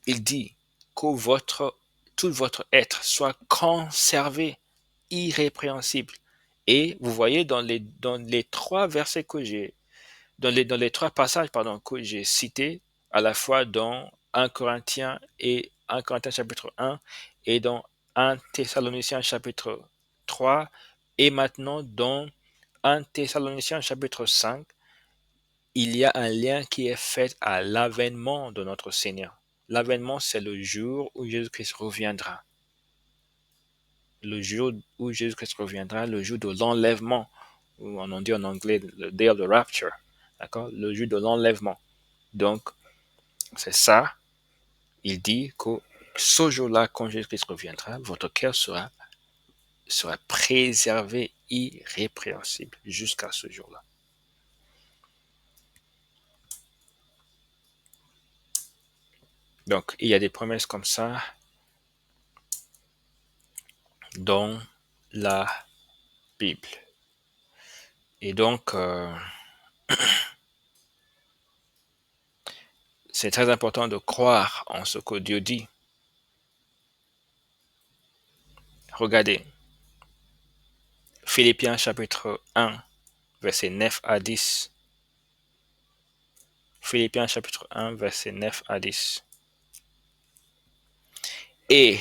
Il dit que tout votre être soit conservé, irrépréhensible. Et vous voyez dans les trois versets que j'ai, dans les trois passages que j'ai cités, à la fois dans 1 Corinthiens et 1 Corinthiens chapitre 1 et dans 1 Thessaloniciens chapitre 3 et maintenant dans 1 Thessaloniciens chapitre 5, il y a un lien qui est fait à l'avènement de notre Seigneur. L'avènement, c'est le jour où Jésus-Christ reviendra. Le jour où Jésus-Christ reviendra, le jour de l'enlèvement, ou on dit en anglais le day of the rapture, d'accord? Le jour de l'enlèvement. Donc, c'est ça. Il dit que ce jour-là, quand Jésus-Christ reviendra, votre cœur sera préservé, irrépréhensible jusqu'à ce jour-là. Donc, il y a des promesses comme ça dans la Bible. Et donc, c'est très important de croire en ce que Dieu dit. Regardez, Philippiens chapitre 1, versets 9 à 10. Philippiens chapitre 1, versets 9 à 10. Et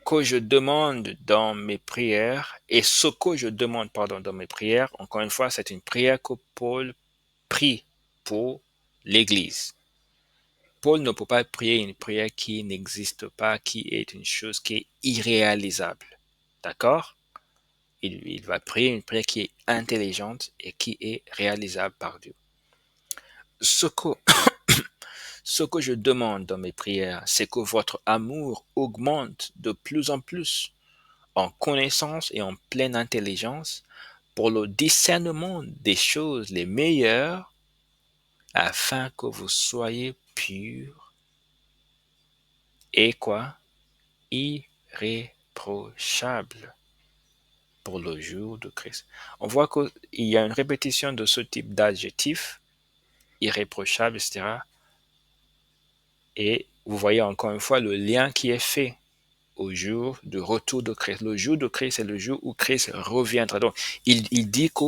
que je demande dans mes prières, et ce que je demande, dans mes prières, encore une fois, c'est une prière que Paul prie pour l'Église. Paul ne peut pas prier une prière qui n'existe pas, qui est une chose qui est irréalisable. D'accord? Il va prier une prière qui est intelligente et qui est réalisable par Dieu. Ce que je demande dans mes prières, c'est que votre amour augmente de plus en plus en connaissance et en pleine intelligence pour le discernement des choses les meilleures afin que vous soyez purs et irréprochables pour le jour de Christ. On voit qu'il y a une répétition de ce type d'adjectif, irréprochable, etc. Et vous voyez encore une fois le lien qui est fait au jour du retour de Christ. Le jour de Christ, c'est le jour où Christ reviendra. Donc, il dit que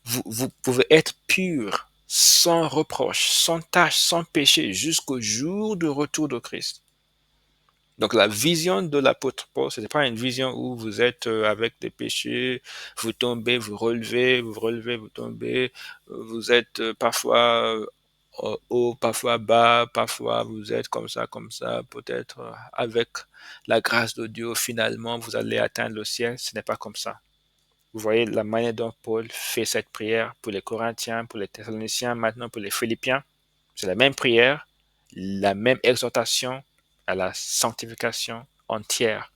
vous pouvez être pur, sans reproche, sans tâche, sans péché, jusqu'au jour du retour de Christ. Donc, la vision de l'apôtre Paul, ce n'est pas une vision où vous êtes avec des péchés, vous tombez, vous relevez, vous tombez, vous êtes parfois haut, parfois bas, parfois vous êtes comme ça, peut-être avec la grâce de Dieu, finalement, vous allez atteindre le ciel. Ce n'est pas comme ça. Vous voyez la manière dont Paul fait cette prière pour les Corinthiens, pour les Thessaloniciens, maintenant pour les Philippiens. C'est la même prière, la même exhortation à la sanctification entière,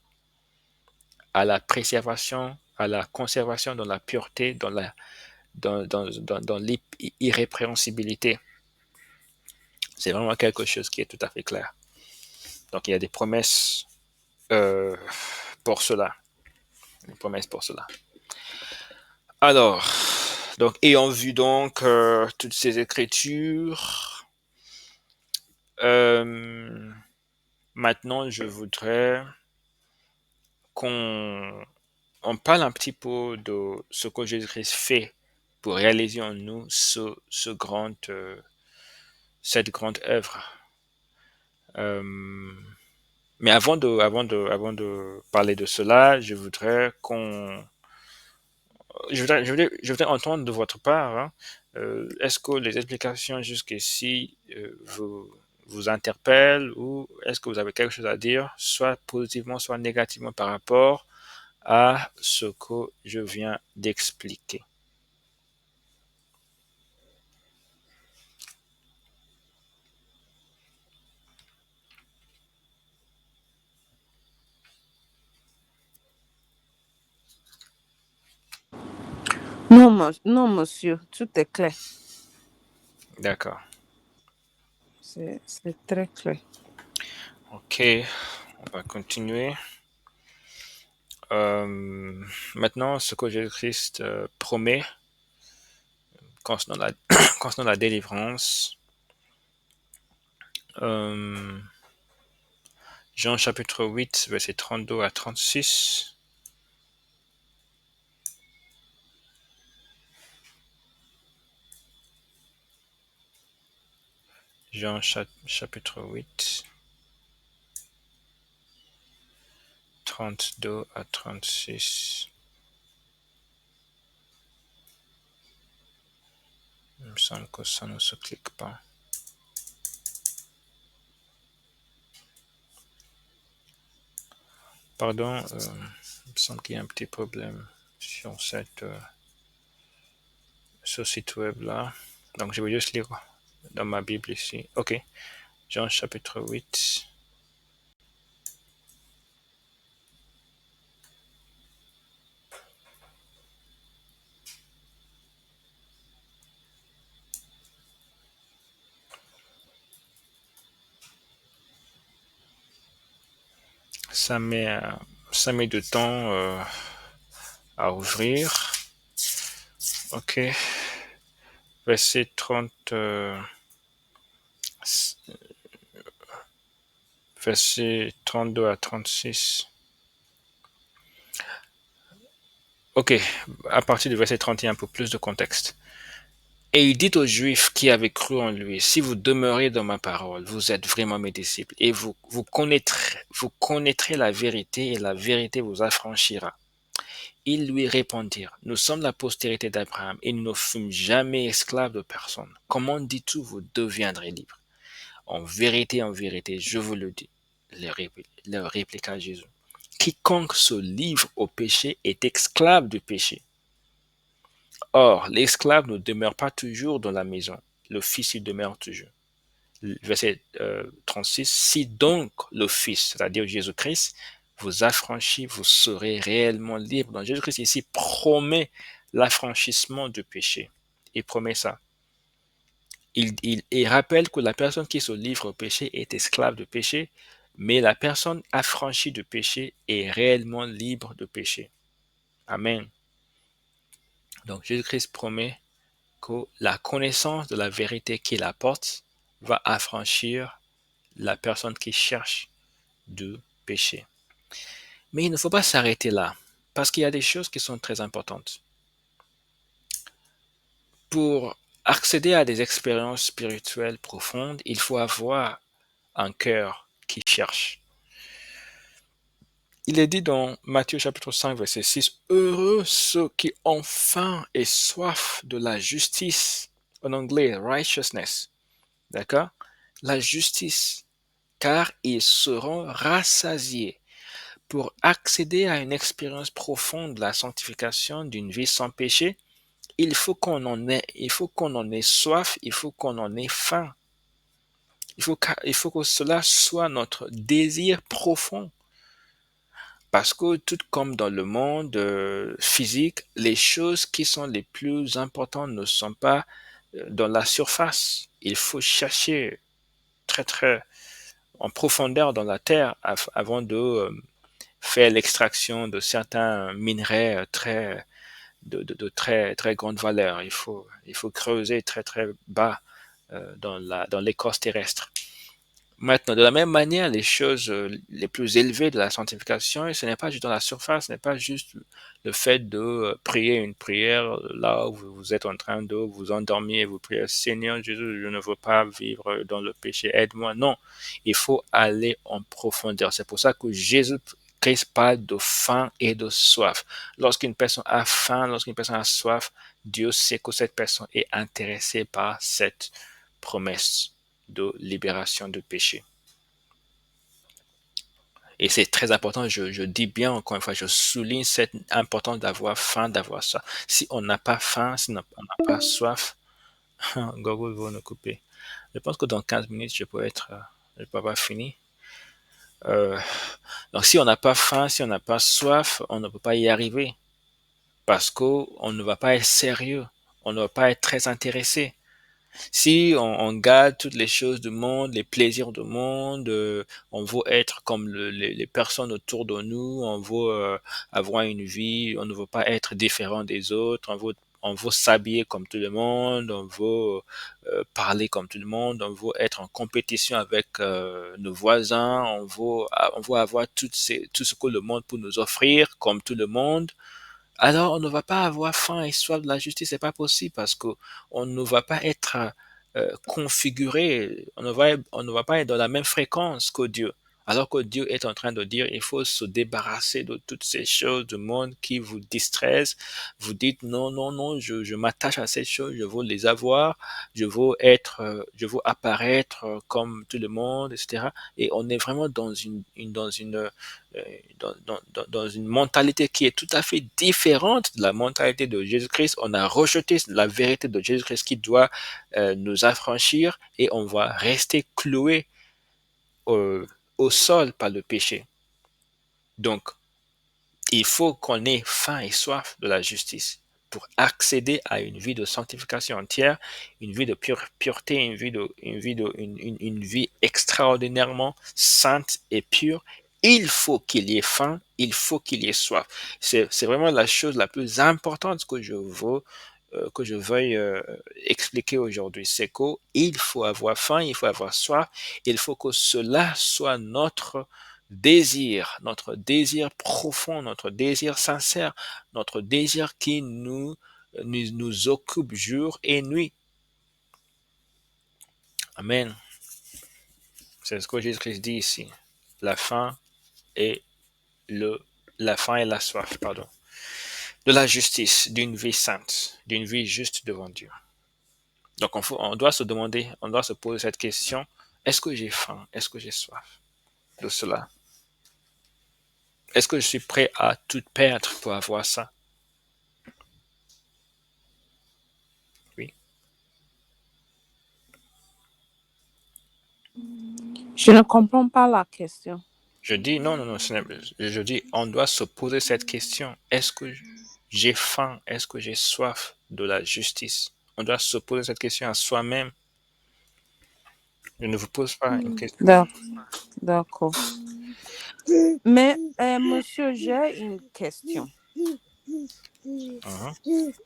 à la préservation, à la conservation dans la pureté, dans l'irrépréhensibilité. C'est vraiment quelque chose qui est tout à fait clair. Donc, il y a des promesses pour cela. Des promesses pour cela. Alors, donc, ayant vu donc toutes ces écritures, maintenant, je voudrais qu'on parle un petit peu de ce que Jésus-Christ fait pour réaliser en nous cette grande œuvre. Mais avant de parler de cela, je voudrais entendre de votre part, hein, est-ce que les explications jusqu'ici vous interpellent ou est-ce que vous avez quelque chose à dire, soit positivement, soit négativement par rapport à ce que je viens d'expliquer? Non, monsieur, tout est clair. D'accord. C'est très clair. Ok. On va continuer. Maintenant, ce que Jésus-Christ promet concernant la, concernant la délivrance. Jean chapitre 8, versets 32 à 36. Jean chapitre 8, 32 à 36. Il me semble que ça ne se clique pas. Pardon, il me semble qu'il y a un petit problème sur ce site web là. Donc je vais juste lire dans ma Bible ici. Ok. Jean chapitre 8. Ça met du temps à ouvrir. Ok. Verset 30. Verset 32 à 36. Ok, à partir du verset 31 pour plus de contexte. Et il dit aux Juifs qui avaient cru en lui, si vous demeurez dans ma parole, vous êtes vraiment mes disciples, et vous connaîtrez la vérité, et la vérité vous affranchira. Ils lui répondirent, nous sommes la postérité d'Abraham, et nous ne fûmes jamais esclaves de personne. Comment dis-tu, vous deviendrez libres? En vérité, je vous le dis, leur répliqua Jésus. Quiconque se livre au péché est esclave du péché. Or, l'esclave ne demeure pas toujours dans la maison, le Fils y demeure toujours. Verset 36, si donc le Fils, c'est-à-dire Jésus-Christ, vous affranchit, vous serez réellement libre. Donc Jésus-Christ ici promet l'affranchissement du péché. Il promet ça. Il rappelle que la personne qui se livre au péché est esclave du péché, mais la personne affranchie du péché est réellement libre de péché. Amen. Donc Jésus-Christ promet que la connaissance de la vérité qu'il apporte va affranchir la personne qui cherche du péché. Mais il ne faut pas s'arrêter là, parce qu'il y a des choses qui sont très importantes. Pour accéder à des expériences spirituelles profondes, il faut avoir un cœur qui cherche. Il est dit dans Matthieu chapitre 5, verset 6, heureux ceux qui ont faim et soif de la justice, en anglais righteousness, d'accord? La justice, car ils seront rassasiés. Pour accéder à une expérience profonde de la sanctification d'une vie sans péché, il faut qu'on en ait soif, il faut qu'on en ait faim. Il faut que cela soit notre désir profond. Parce que tout comme dans le monde physique, les choses qui sont les plus importantes ne sont pas dans la surface. Il faut chercher très très en profondeur dans la terre avant de faire l'extraction de certains minerais de très très grande valeur. Il faut creuser très très bas dans l'écorce terrestre. Maintenant, de la même manière, les choses les plus élevées de la sanctification, ce n'est pas juste dans la surface, ce n'est pas juste le fait de prier une prière là où vous êtes en train de vous endormir et vous priez, Seigneur Jésus, je ne veux pas vivre dans le péché, aide-moi. Non, il faut aller en profondeur. C'est pour ça que Jésus Christ parle de faim et de soif. Lorsqu'une personne a faim, lorsqu'une personne a soif, Dieu sait que cette personne est intéressée par cette promesse de libération du péché. Et c'est très important, je dis bien encore une fois, je souligne cette importance d'avoir faim, d'avoir ça. Si on n'a pas faim, si on n'a pas soif, Google va nous couper. Je pense que dans 15 minutes, je peux avoir fini. Donc si on n'a pas faim, si on n'a pas soif, on ne peut pas y arriver. Parce qu'on ne va pas être sérieux, on ne va pas être très intéressé. Si on garde toutes les choses du monde, les plaisirs du monde, on veut être comme les personnes autour de nous, on veut avoir une vie, on ne veut pas être différent des autres, on veut s'habiller comme tout le monde, on veut parler comme tout le monde, on veut être en compétition avec nos voisins, on veut avoir tout ce que le monde peut nous offrir comme tout le monde. Alors, on ne va pas avoir faim et soif de la justice, c'est pas possible parce que on ne va pas être configuré, on ne va pas être dans la même fréquence que Dieu. Alors que Dieu est en train de dire, il faut se débarrasser de toutes ces choses du monde qui vous distraisent. Vous dites, non, non, non, je m'attache à ces choses, je veux les avoir, je veux apparaître comme tout le monde, etc. Et on est vraiment euh, dans une mentalité qui est tout à fait différente de la mentalité de Jésus-Christ. On a rejeté la vérité de Jésus-Christ qui doit nous affranchir et on va rester cloué au, au sol par le péché. Donc, il faut qu'on ait faim et soif de la justice pour accéder à une vie de sanctification entière, une vie de pureté, une vie extraordinairement sainte et pure. Il faut qu'il y ait faim, il faut qu'il y ait soif. C'est vraiment la chose la plus importante que je veuille expliquer aujourd'hui. C'est qu'il faut avoir faim, il faut avoir soif, il faut que cela soit notre désir profond, notre désir sincère, notre désir qui nous occupe jour et nuit. Amen. C'est ce que Jésus-Christ dit ici. La faim et la faim et la soif, pardon, de la justice, d'une vie sainte, d'une vie juste devant Dieu. Donc on doit se demander, on doit se poser cette question, est-ce que j'ai faim? Est-ce que j'ai soif de cela? Est-ce que je suis prêt à tout perdre pour avoir ça? Oui. Je ne comprends pas la question. Je dis non, non, non, je dis on doit se poser cette question. Est-ce que j'ai faim? Est-ce que j'ai soif de la justice? On doit se poser cette question à soi-même. Je ne vous pose pas une question. D'accord. Mais, monsieur, j'ai une question.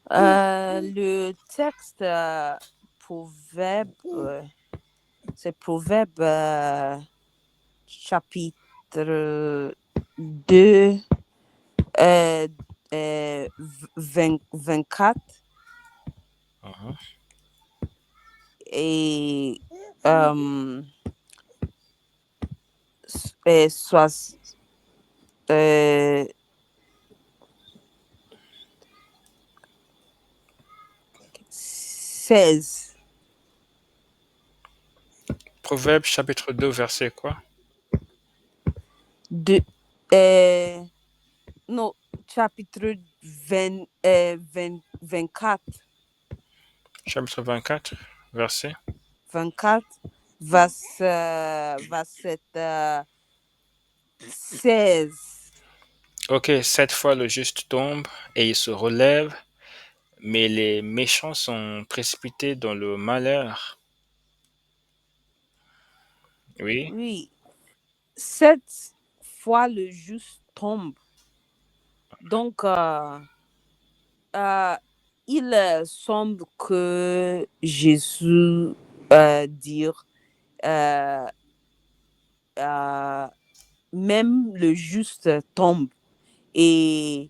Le texte Proverbe, c'est Proverbe chapitre 2, 24 et soix- euh, 16. Proverbe chapitre 2, verset quoi? De, non, chapitre 24. Chapitre 24, verset. 24, verset 16. Ok, 7 fois le juste tombe et il se relève, mais les méchants sont précipités dans le malheur. Oui, Oui, 7 fois le juste tombe. Donc, il semble que Jésus dire euh, euh, même le juste tombe. Et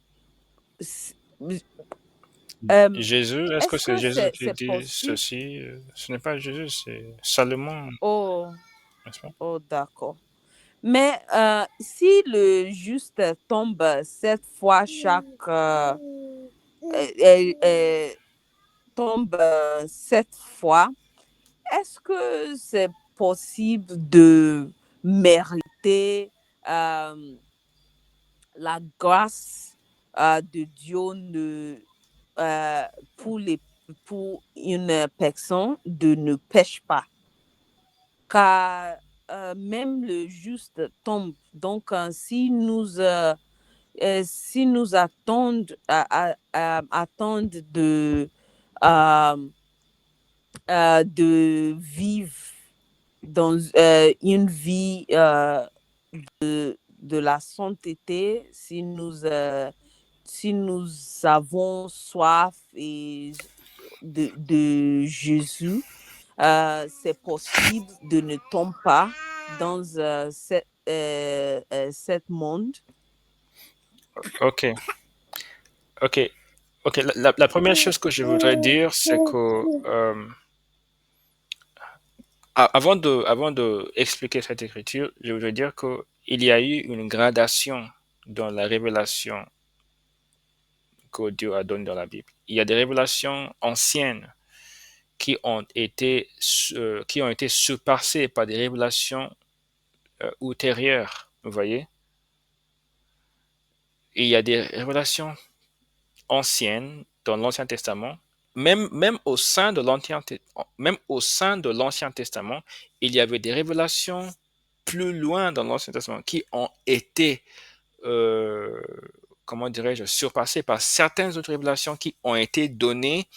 Jésus, est-ce que est-ce c'est que Jésus qui c'est dit possible? ceci? Ce n'est pas Jésus, c'est Salomon, Oh, n'est-ce pas? oh, d'accord. Mais si le juste tombe 7 fois tombe 7 fois, est-ce que c'est possible de mériter la grâce de Dieu euh, pour, pour une personne de ne pêche pas? Car même le juste tombe. Donc, si nous attendons de de vivre dans une vie de la sainteté si nous avons soif de Jésus. C'est possible de ne tomber pas dans cette monde. Ok, ok, ok. La première chose que je voudrais dire, c'est que avant de expliquer cette écriture, je voudrais dire que il y a eu une gradation dans la révélation que Dieu a donnée dans la Bible. Il y a des révélations anciennes qui ont été surpassées par des révélations ultérieures. Vous voyez? Et il y a des révélations anciennes dans l'Ancien Testament, même même au sein de l'Ancien Testament, il y avait des révélations plus loin dans l'Ancien Testament qui ont été, euh, comment dirais-je, surpassées par certaines autres révélations qui ont été données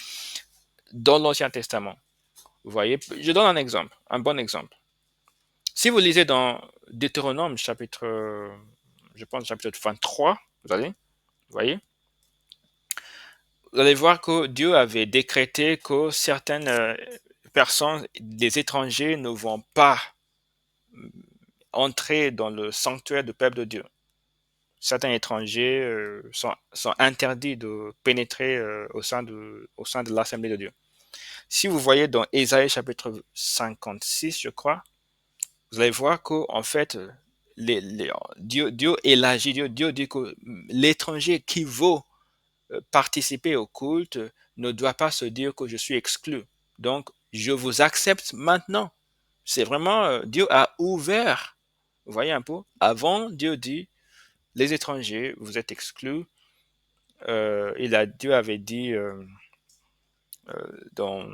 dans l'Ancien Testament. Vous voyez, je donne un exemple, un bon exemple. Si vous lisez dans Deutéronome, je pense, chapitre 23, vous voyez, vous allez voir que Dieu avait décrété que certaines personnes, des étrangers, ne vont pas entrer dans le sanctuaire du peuple de Dieu. Certains étrangers sont interdits de pénétrer au sein de l'Assemblée de Dieu. Si vous voyez dans Ésaïe chapitre 56, je crois, vous allez voir que en fait, Dieu élargit, Dieu dit que l'étranger qui veut participer au culte ne doit pas se dire que je suis exclu. Donc, je vous accepte maintenant. C'est vraiment, Dieu a ouvert. Vous voyez un peu? Avant, Dieu dit, les étrangers, vous êtes exclus. Dieu avait dit dans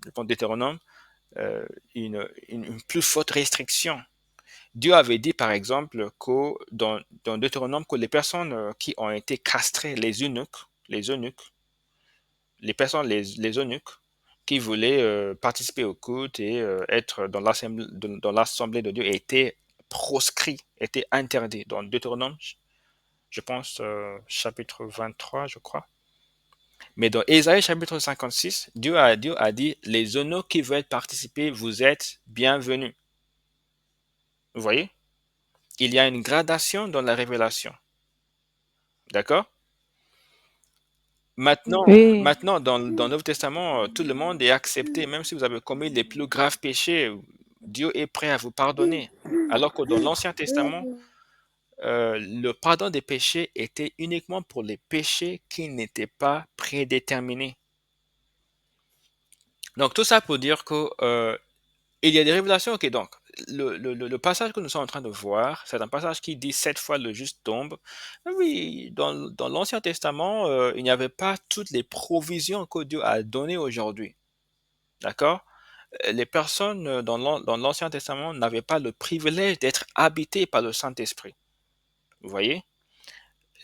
le point Deutéronome une plus forte restriction. Dieu avait dit par exemple que dans Deutéronome que les personnes qui ont été castrées, les eunuques, les eunuques qui voulaient participer au culte et être dans l'assemblée de Dieu étaient proscrits, étaient interdits. Dans Deutéronome, je pense, chapitre 23, je crois. Mais dans Ésaïe chapitre 56, Dieu a dit, les eunuques qui veulent participer, vous êtes bienvenus. Vous voyez? Il y a une gradation dans la révélation. D'accord? Oui. Maintenant dans le Nouveau Testament, tout le monde est accepté, même si vous avez commis les plus graves péchés, Dieu est prêt à vous pardonner. Alors que dans l'Ancien Testament, le pardon des péchés était uniquement pour les péchés qui n'étaient pas prédéterminés. Donc tout ça pour dire que il y a des révélations. Ok, donc le passage que nous sommes en train de voir, c'est un passage qui dit 7 fois le juste tombe. Oui, dans l'Ancien Testament, il n'y avait pas toutes les provisions que Dieu a données aujourd'hui. D'accord? Les personnes dans l'Ancien Testament n'avaient pas le privilège d'être habitées par le Saint-Esprit. Vous voyez?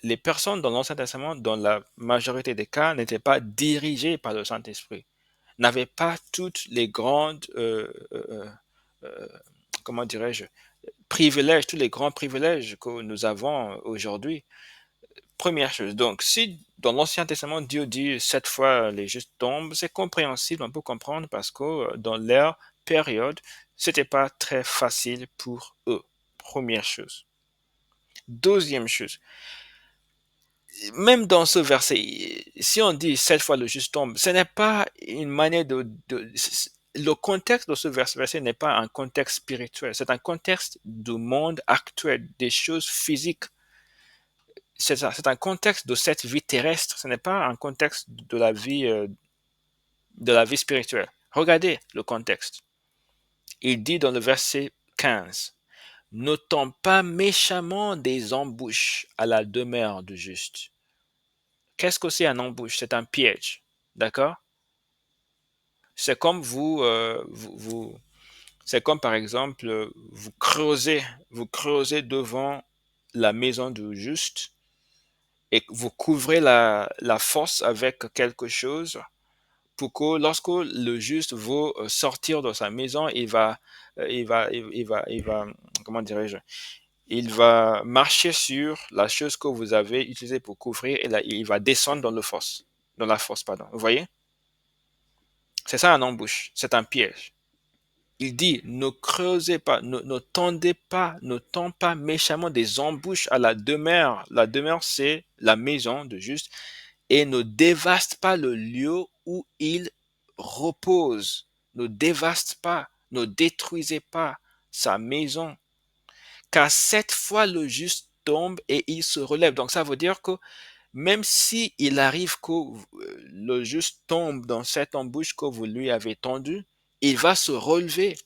Les personnes dans l'Ancien Testament, dans la majorité des cas, n'étaient pas dirigées par le Saint-Esprit, n'avaient pas toutes les grandes, euh, comment dirais-je, privilèges, tous les grands privilèges que nous avons aujourd'hui. Première chose, donc si dans l'Ancien Testament Dieu dit 7 fois les justes tombent, c'est compréhensible, on peut comprendre parce que dans leur période, c'était pas très facile pour eux. Première chose. Deuxième chose, même dans ce verset, si on dit 7 fois le juste tombe, ce n'est pas une manière le contexte de ce verset n'est pas un contexte spirituel, c'est un contexte du monde actuel, des choses physiques. C'est un contexte de cette vie terrestre, ce n'est pas un contexte de la vie spirituelle. Regardez le contexte. Il dit dans le verset 15, ne tombe pas méchamment des embûches à la demeure du juste. Qu'est-ce que c'est un embûche? C'est un piège. D'accord? C'est comme c'est comme par exemple, vous creusez devant la maison du juste et vous couvrez la fosse avec quelque chose pour que lorsque le juste va sortir de sa maison, comment dirais-je, il va marcher sur la chose que vous avez utilisée pour couvrir et là, il va descendre dans la fosse, pardon. Vous voyez? C'est ça un embouche, c'est un piège. Il dit, ne creusez pas, ne tendez pas, ne tend pas méchamment des embouches à la demeure. La demeure, c'est la maison de juste. Et ne dévaste pas le lieu où il repose. Ne dévaste pas, ne détruisez pas sa maison. Car cette fois, le juste tombe et il se relève. Donc ça veut dire que même si il arrive que le juste tombe dans cette embouche que vous lui avez tendue, il va se relever,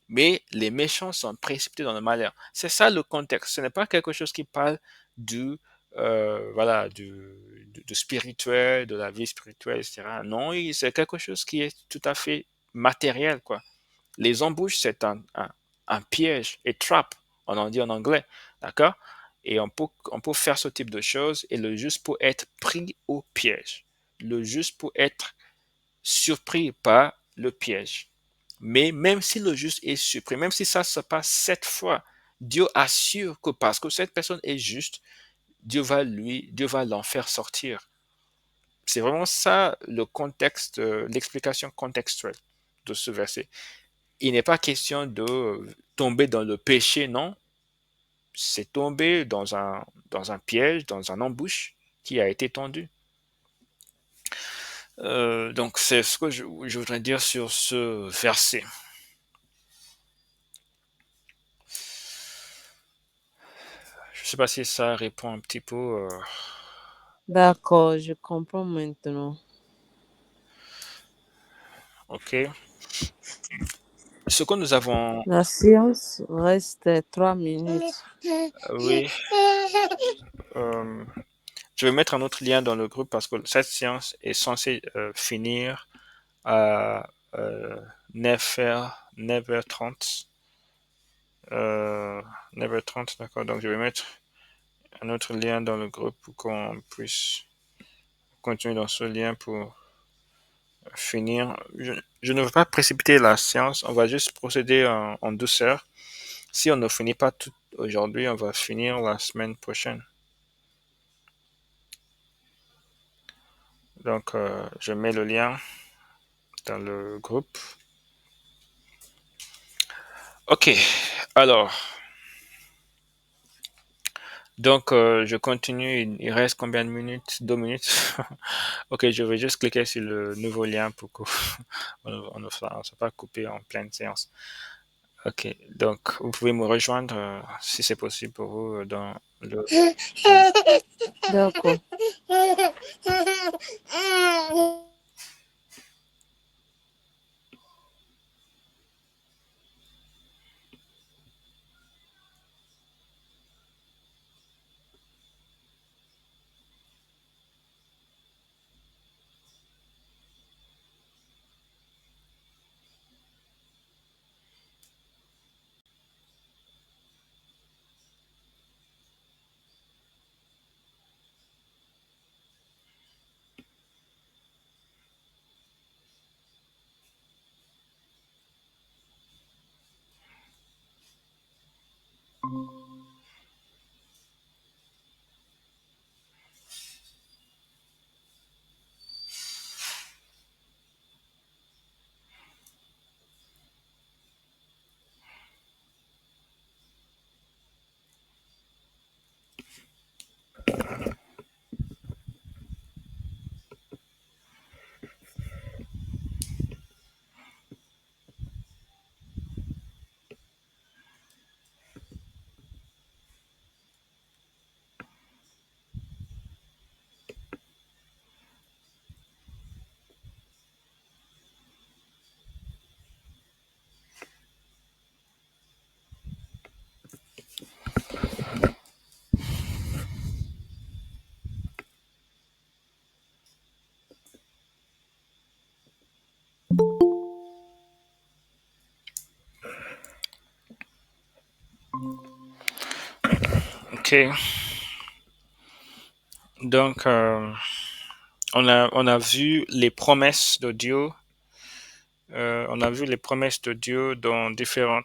mais les méchants sont précipités dans le malheur. C'est ça le contexte. Ce n'est pas quelque chose qui parle du, voilà, du spirituel, de la vie spirituelle, etc. Non, c'est quelque chose qui est tout à fait matériel, quoi. Les embouches, c'est un piège, et trap, on en dit en anglais, d'accord? Et on peut faire ce type de choses, et le juste pour être pris au piège. Le juste pour être surpris par le piège. Mais même si le juste est surpris, même si ça se passe 7 fois, Dieu assure que parce que cette personne est juste, Dieu va l'en faire sortir. C'est vraiment ça le contexte, l'explication contextuelle de ce verset. Il n'est pas question de tomber dans le péché, non. C'est tomber dans un piège, dans un embouche qui a été tendu. Donc c'est ce que je voudrais dire sur ce verset. Je ne sais pas si ça répond un petit peu. D'accord, je comprends maintenant. Ok. Ce que nous avons, La séance reste 3 minutes. oui, euh, je vais mettre un autre lien dans le groupe parce que cette séance est censée finir à 9h30. 9h30, d'accord. Donc je vais mettre un autre lien dans le groupe pour qu'on puisse continuer dans ce lien pour finir. Je ne veux pas précipiter la séance, on va juste procéder en douceur. Si on ne finit pas tout aujourd'hui, on va finir la semaine prochaine. Donc, je mets le lien dans le groupe. Ok, alors, donc je continue. Il reste combien de minutes? 2 minutes. Ok, je vais juste cliquer sur le nouveau lien pour qu'on on ne soit pas coupé en pleine séance. Ok, donc vous pouvez me rejoindre si c'est possible pour vous dans le. D'accord. Ok, donc On a vu les promesses de Dieu. On a vu les promesses de Dieu dans différents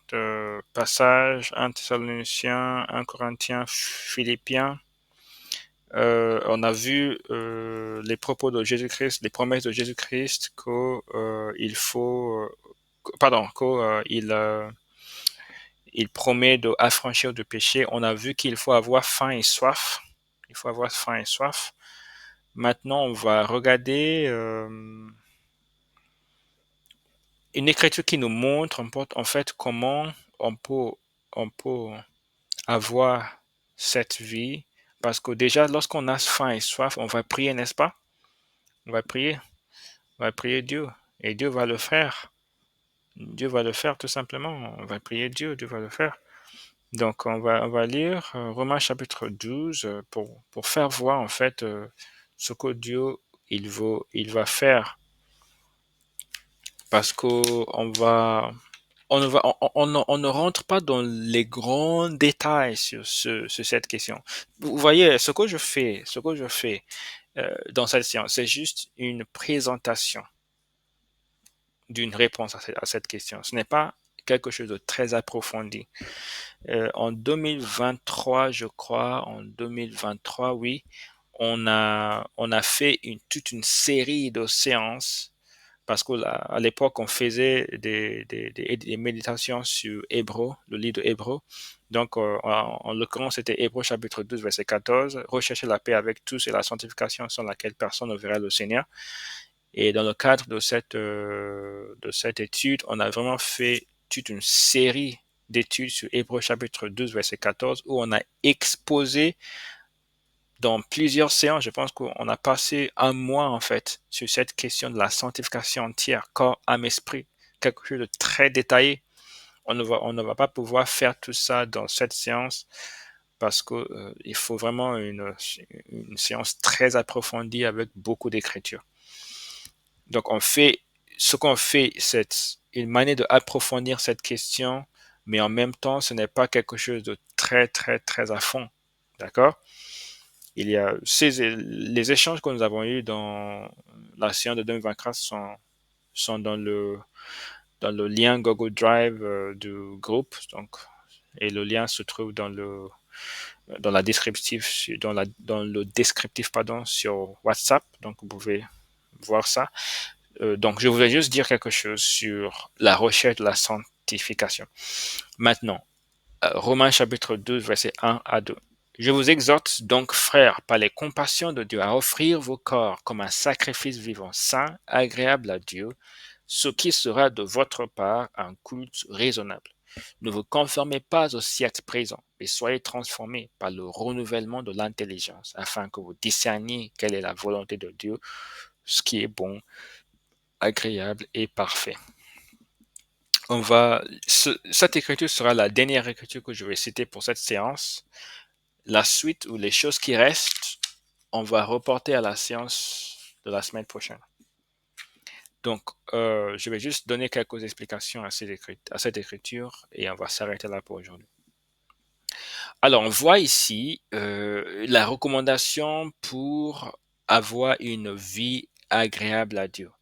passages, 1 Thessaloniciens, 1 Corinthiens, Philippiens. On a vu les propos de Jésus-Christ, les promesses de Jésus-Christ qu'il faut, pardon, il promet de affranchir du péché. On a vu qu'il faut avoir faim et soif. Il faut avoir faim et soif. Maintenant, on va regarder une écriture qui nous montre en fait comment on peut, on peut avoir cette vie. Parce que déjà, lorsqu'on a faim et soif, on va prier, n'est-ce pas? On va prier. On va prier Dieu. Et Dieu va le faire. Dieu va le faire tout simplement. On va prier Dieu, Dieu va le faire. Donc, on va lire Romains chapitre 12 pour faire voir en fait ce que Dieu il va faire. Parce qu'on va, on ne rentre pas dans les grands détails sur cette question. Vous voyez, ce que je fais dans cette séance, c'est juste une présentation d'une réponse à cette question. Ce n'est pas quelque chose de très approfondi. En 2023, je crois, en 2023, oui, on a fait toute une série de séances parce qu'à l'époque, on faisait des méditations sur Hébreu, le livre de Hébreu. Donc, en l'occurrence, c'était Hébreu chapitre 12, verset 14. Rechercher la paix avec tous et la sanctification sans laquelle personne ne verra le Seigneur. Et dans le cadre de cette étude, on a vraiment fait toute une série d'études sur Hébreu chapitre 12, verset 14, où on a exposé dans plusieurs séances, je pense qu'on a passé un mois en fait sur cette question de la sanctification entière, corps, âme, esprit, quelque chose de très détaillé. On ne va pas pouvoir faire tout ça dans cette séance parce que il faut vraiment une séance très approfondie avec beaucoup d'écriture. Donc ce qu'on fait, c'est une manière d'approfondir cette question, mais en même temps, ce n'est pas quelque chose de très, très, très à fond. D'accord? Il y a les échanges que nous avons eus dans la séance de 2024 sont dans le lien Google Drive du groupe. Donc, et le lien se trouve dans la descriptif, dans le descriptif, pardon, sur WhatsApp. Donc, vous pouvez voir ça. Donc, je voulais juste dire quelque chose sur la recherche de la sanctification. Maintenant, Romains chapitre 12, verset 1 à 2. Je vous exhorte donc, frères, par les compassions de Dieu, à offrir vos corps comme un sacrifice vivant, saint, agréable à Dieu, ce qui sera de votre part un culte raisonnable. Ne vous conformez pas au siècle présent, mais soyez transformés par le renouvellement de l'intelligence, afin que vous discerniez quelle est la volonté de Dieu, ce qui est bon, agréable et parfait. Cette écriture sera la dernière écriture que je vais citer pour cette séance. La suite ou les choses qui restent, on va reporter à la séance de la semaine prochaine. Donc, je vais juste donner quelques explications à cette écriture et on va s'arrêter là pour aujourd'hui. Alors, on voit ici la recommandation pour avoir une vie agréable à Dieu.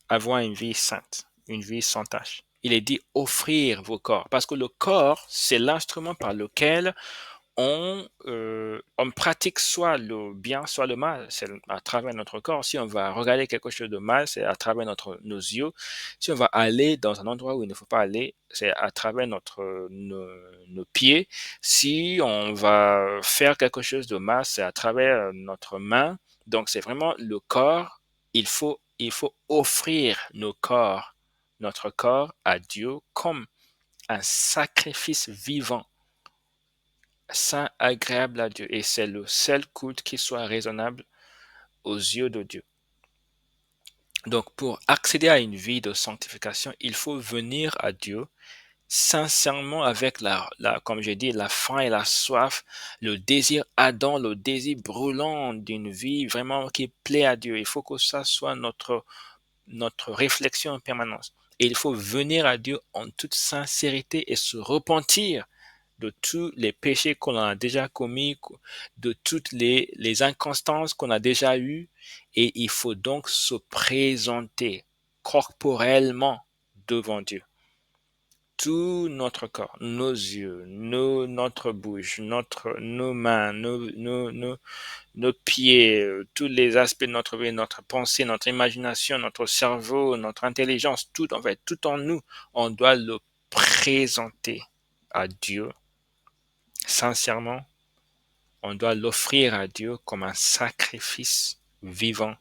Avoir une vie sainte, une vie sans tache. Il est dit offrir vos corps parce que le corps, c'est l'instrument par lequel on pratique soit le bien, soit le mal. C'est à travers notre corps. Si on va regarder quelque chose de mal, c'est à travers nos yeux. Si on va aller dans un endroit où il ne faut pas aller, c'est à travers nos pieds. Si on va faire quelque chose de mal, c'est à travers notre main. Donc, c'est vraiment le corps. Il faut offrir notre corps à Dieu comme un sacrifice vivant, saint, agréable à Dieu. Et c'est le seul culte qui soit raisonnable aux yeux de Dieu. Donc, pour accéder à une vie de sanctification, il faut venir à Dieu sincèrement avec comme j'ai dit, la faim et la soif, le désir ardent, le désir brûlant d'une vie vraiment qui plaît à Dieu. Il faut que ça soit notre réflexion en permanence. Et il faut venir à Dieu en toute sincérité et se repentir de tous les péchés qu'on a déjà commis, de toutes les inconstances qu'on a déjà eues, et il faut donc se présenter corporellement devant Dieu. Tout notre corps, nos yeux, notre bouche, nos mains, nos pieds, tous les aspects de notre vie, notre pensée, notre imagination, notre cerveau, notre intelligence, tout en fait, tout en nous, on doit le présenter à Dieu sincèrement. On doit l'offrir à Dieu comme un sacrifice vivant,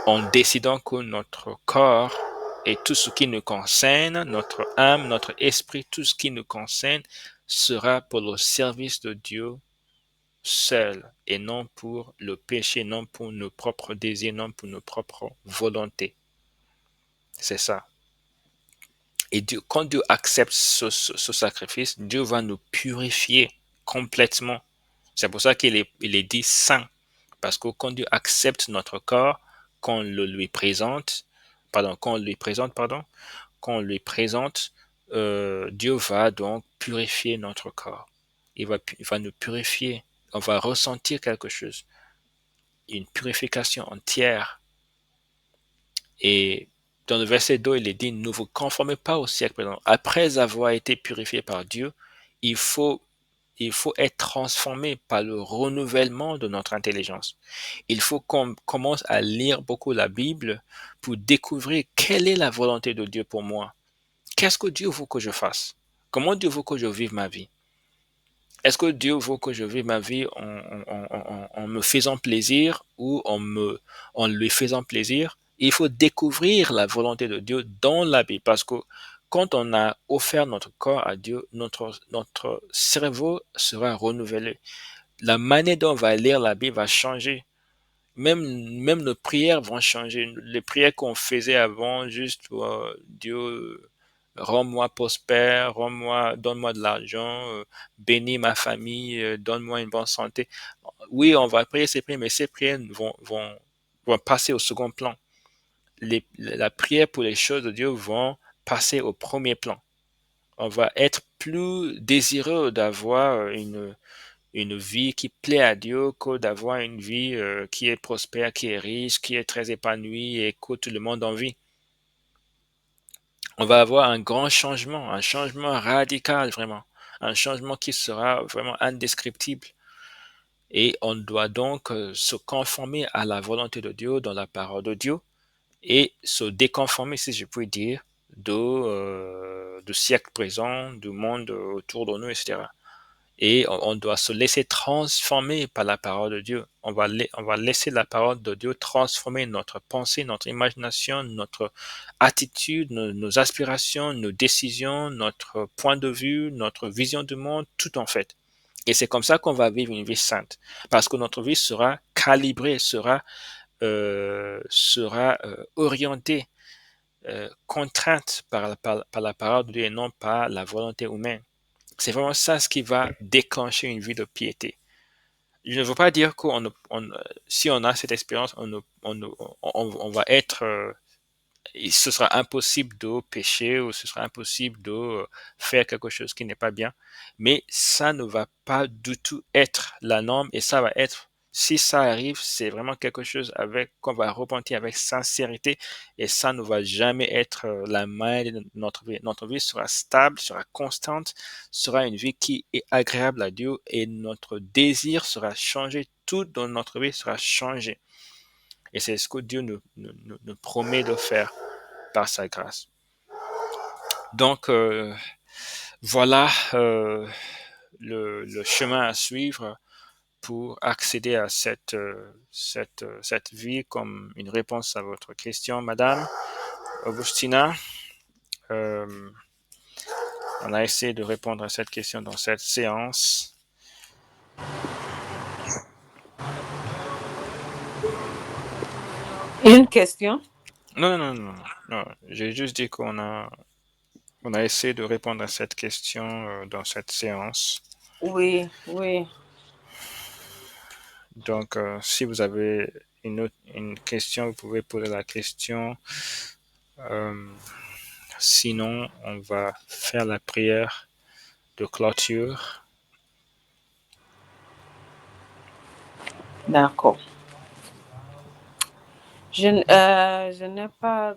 en décidant que notre corps et tout ce qui nous concerne, notre âme, notre esprit, tout ce qui nous concerne, sera pour le service de Dieu seul et non pour le péché, non pour nos propres désirs, non pour nos propres volontés. C'est ça. Et Dieu, quand Dieu accepte ce sacrifice, Dieu va nous purifier complètement. C'est pour ça il est dit saint. Parce que quand Dieu accepte notre corps, qu'on le lui présente, qu'on lui présente, qu'on lui présente, Dieu va donc purifier notre corps. Il va nous purifier. On va ressentir quelque chose, une purification entière. Et dans le verset 2, il est dit, ne vous conformez pas au siècle présent. Après avoir été purifié par Dieu, il faut, il faut être transformé par le renouvellement de notre intelligence. Il faut qu'on commence à lire beaucoup la Bible pour découvrir quelle est la volonté de Dieu pour moi. Qu'est-ce que Dieu veut que je fasse? Comment Dieu veut que je vive ma vie? Est-ce que Dieu veut que je vive ma vie en me faisant plaisir ou en lui faisant plaisir? Il faut découvrir la volonté de Dieu dans la Bible parce que quand on a offert notre corps à Dieu, notre cerveau sera renouvelé. La manière dont on va lire la Bible va changer. Même nos prières vont changer. Les prières qu'on faisait avant, juste Dieu, rends-moi prospère, donne-moi de l'argent, bénis ma famille, donne-moi une bonne santé. Oui, on va prier ces prières, mais ces prières vont passer au second plan. La prière pour les choses de Dieu vont passer au premier plan. On va être plus désireux d'avoir une vie qui plaît à Dieu que d'avoir une vie qui est prospère, qui est riche, qui est très épanouie et que tout le monde envie. On va avoir un changement radical vraiment, un changement qui sera vraiment indescriptible. Et on doit donc se conformer à la volonté de Dieu dans la parole de Dieu et se déconformer, si je puis dire, du siècle présent, du monde autour de nous, etc. Et on doit se laisser transformer par la parole de Dieu. On va laisser la parole de Dieu transformer notre pensée, notre imagination, notre attitude, nos aspirations, nos décisions, notre point de vue, notre vision du monde, tout en fait. Et c'est comme ça qu'on va vivre une vie sainte. Parce que notre vie sera calibrée, sera orientée, contrainte par la parole de Dieu et non par la volonté humaine. C'est vraiment ça ce qui va déclencher une vie de piété. Je ne veux pas dire que si on a cette expérience, on va être, ce sera impossible de pécher ou ce sera impossible de faire quelque chose qui n'est pas bien. Mais ça ne va pas du tout être la norme et ça va être, si ça arrive, c'est vraiment quelque chose qu'on va repentir avec sincérité et ça ne va jamais être la main de notre vie. Notre vie sera stable, sera constante, sera une vie qui est agréable à Dieu et notre désir sera changé. Tout dans notre vie sera changé. Et c'est ce que Dieu nous promet de faire par sa grâce. Donc, voilà le chemin à suivre pour accéder à cette vie comme une réponse à votre question, Madame Augustina. On a essayé de répondre à cette question dans cette séance. Une question? Non. J'ai juste dit on a essayé de répondre à cette question dans cette séance. Oui. Donc, si vous avez une question, vous pouvez poser la question. Sinon, on va faire la prière de clôture. D'accord. Je n'ai pas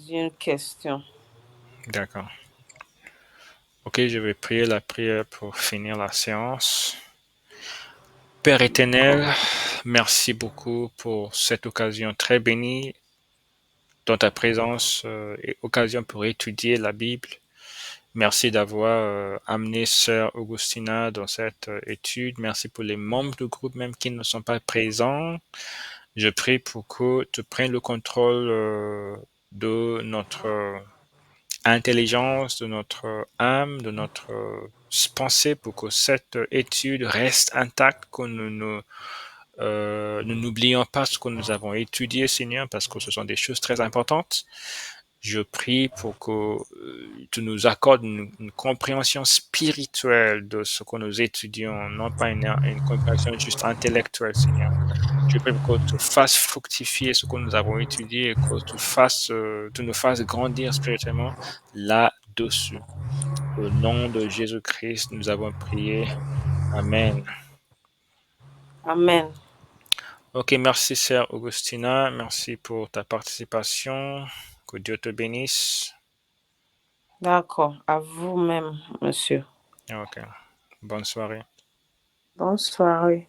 une question. D'accord. Ok, je vais prier la prière pour finir la séance. Père éternel, merci beaucoup pour cette occasion très bénie dans ta présence et occasion pour étudier la Bible. Merci d'avoir amené Sœur Augustina dans cette étude. Merci pour les membres du groupe même qui ne sont pas présents. Je prie pour que tu prennes le contrôle de notre intelligence, de notre âme, de notre pensée pour que cette étude reste intacte, que nous n'oublions pas ce que nous avons étudié, Seigneur, parce que ce sont des choses très importantes. Je prie pour que tu nous accordes une compréhension spirituelle de ce que nous étudions, non pas une compréhension juste intellectuelle, Seigneur. Je prie pour que tu fasses fructifier ce que nous avons étudié et que tu nous fasses grandir spirituellement là-dessus. Au nom de Jésus-Christ, nous avons prié. Amen. Amen. Ok, merci, Sœur Augustina. Merci pour ta participation. Que Dieu te bénisse. D'accord. À vous-même, monsieur. Ok. Bonne soirée. Bonne soirée.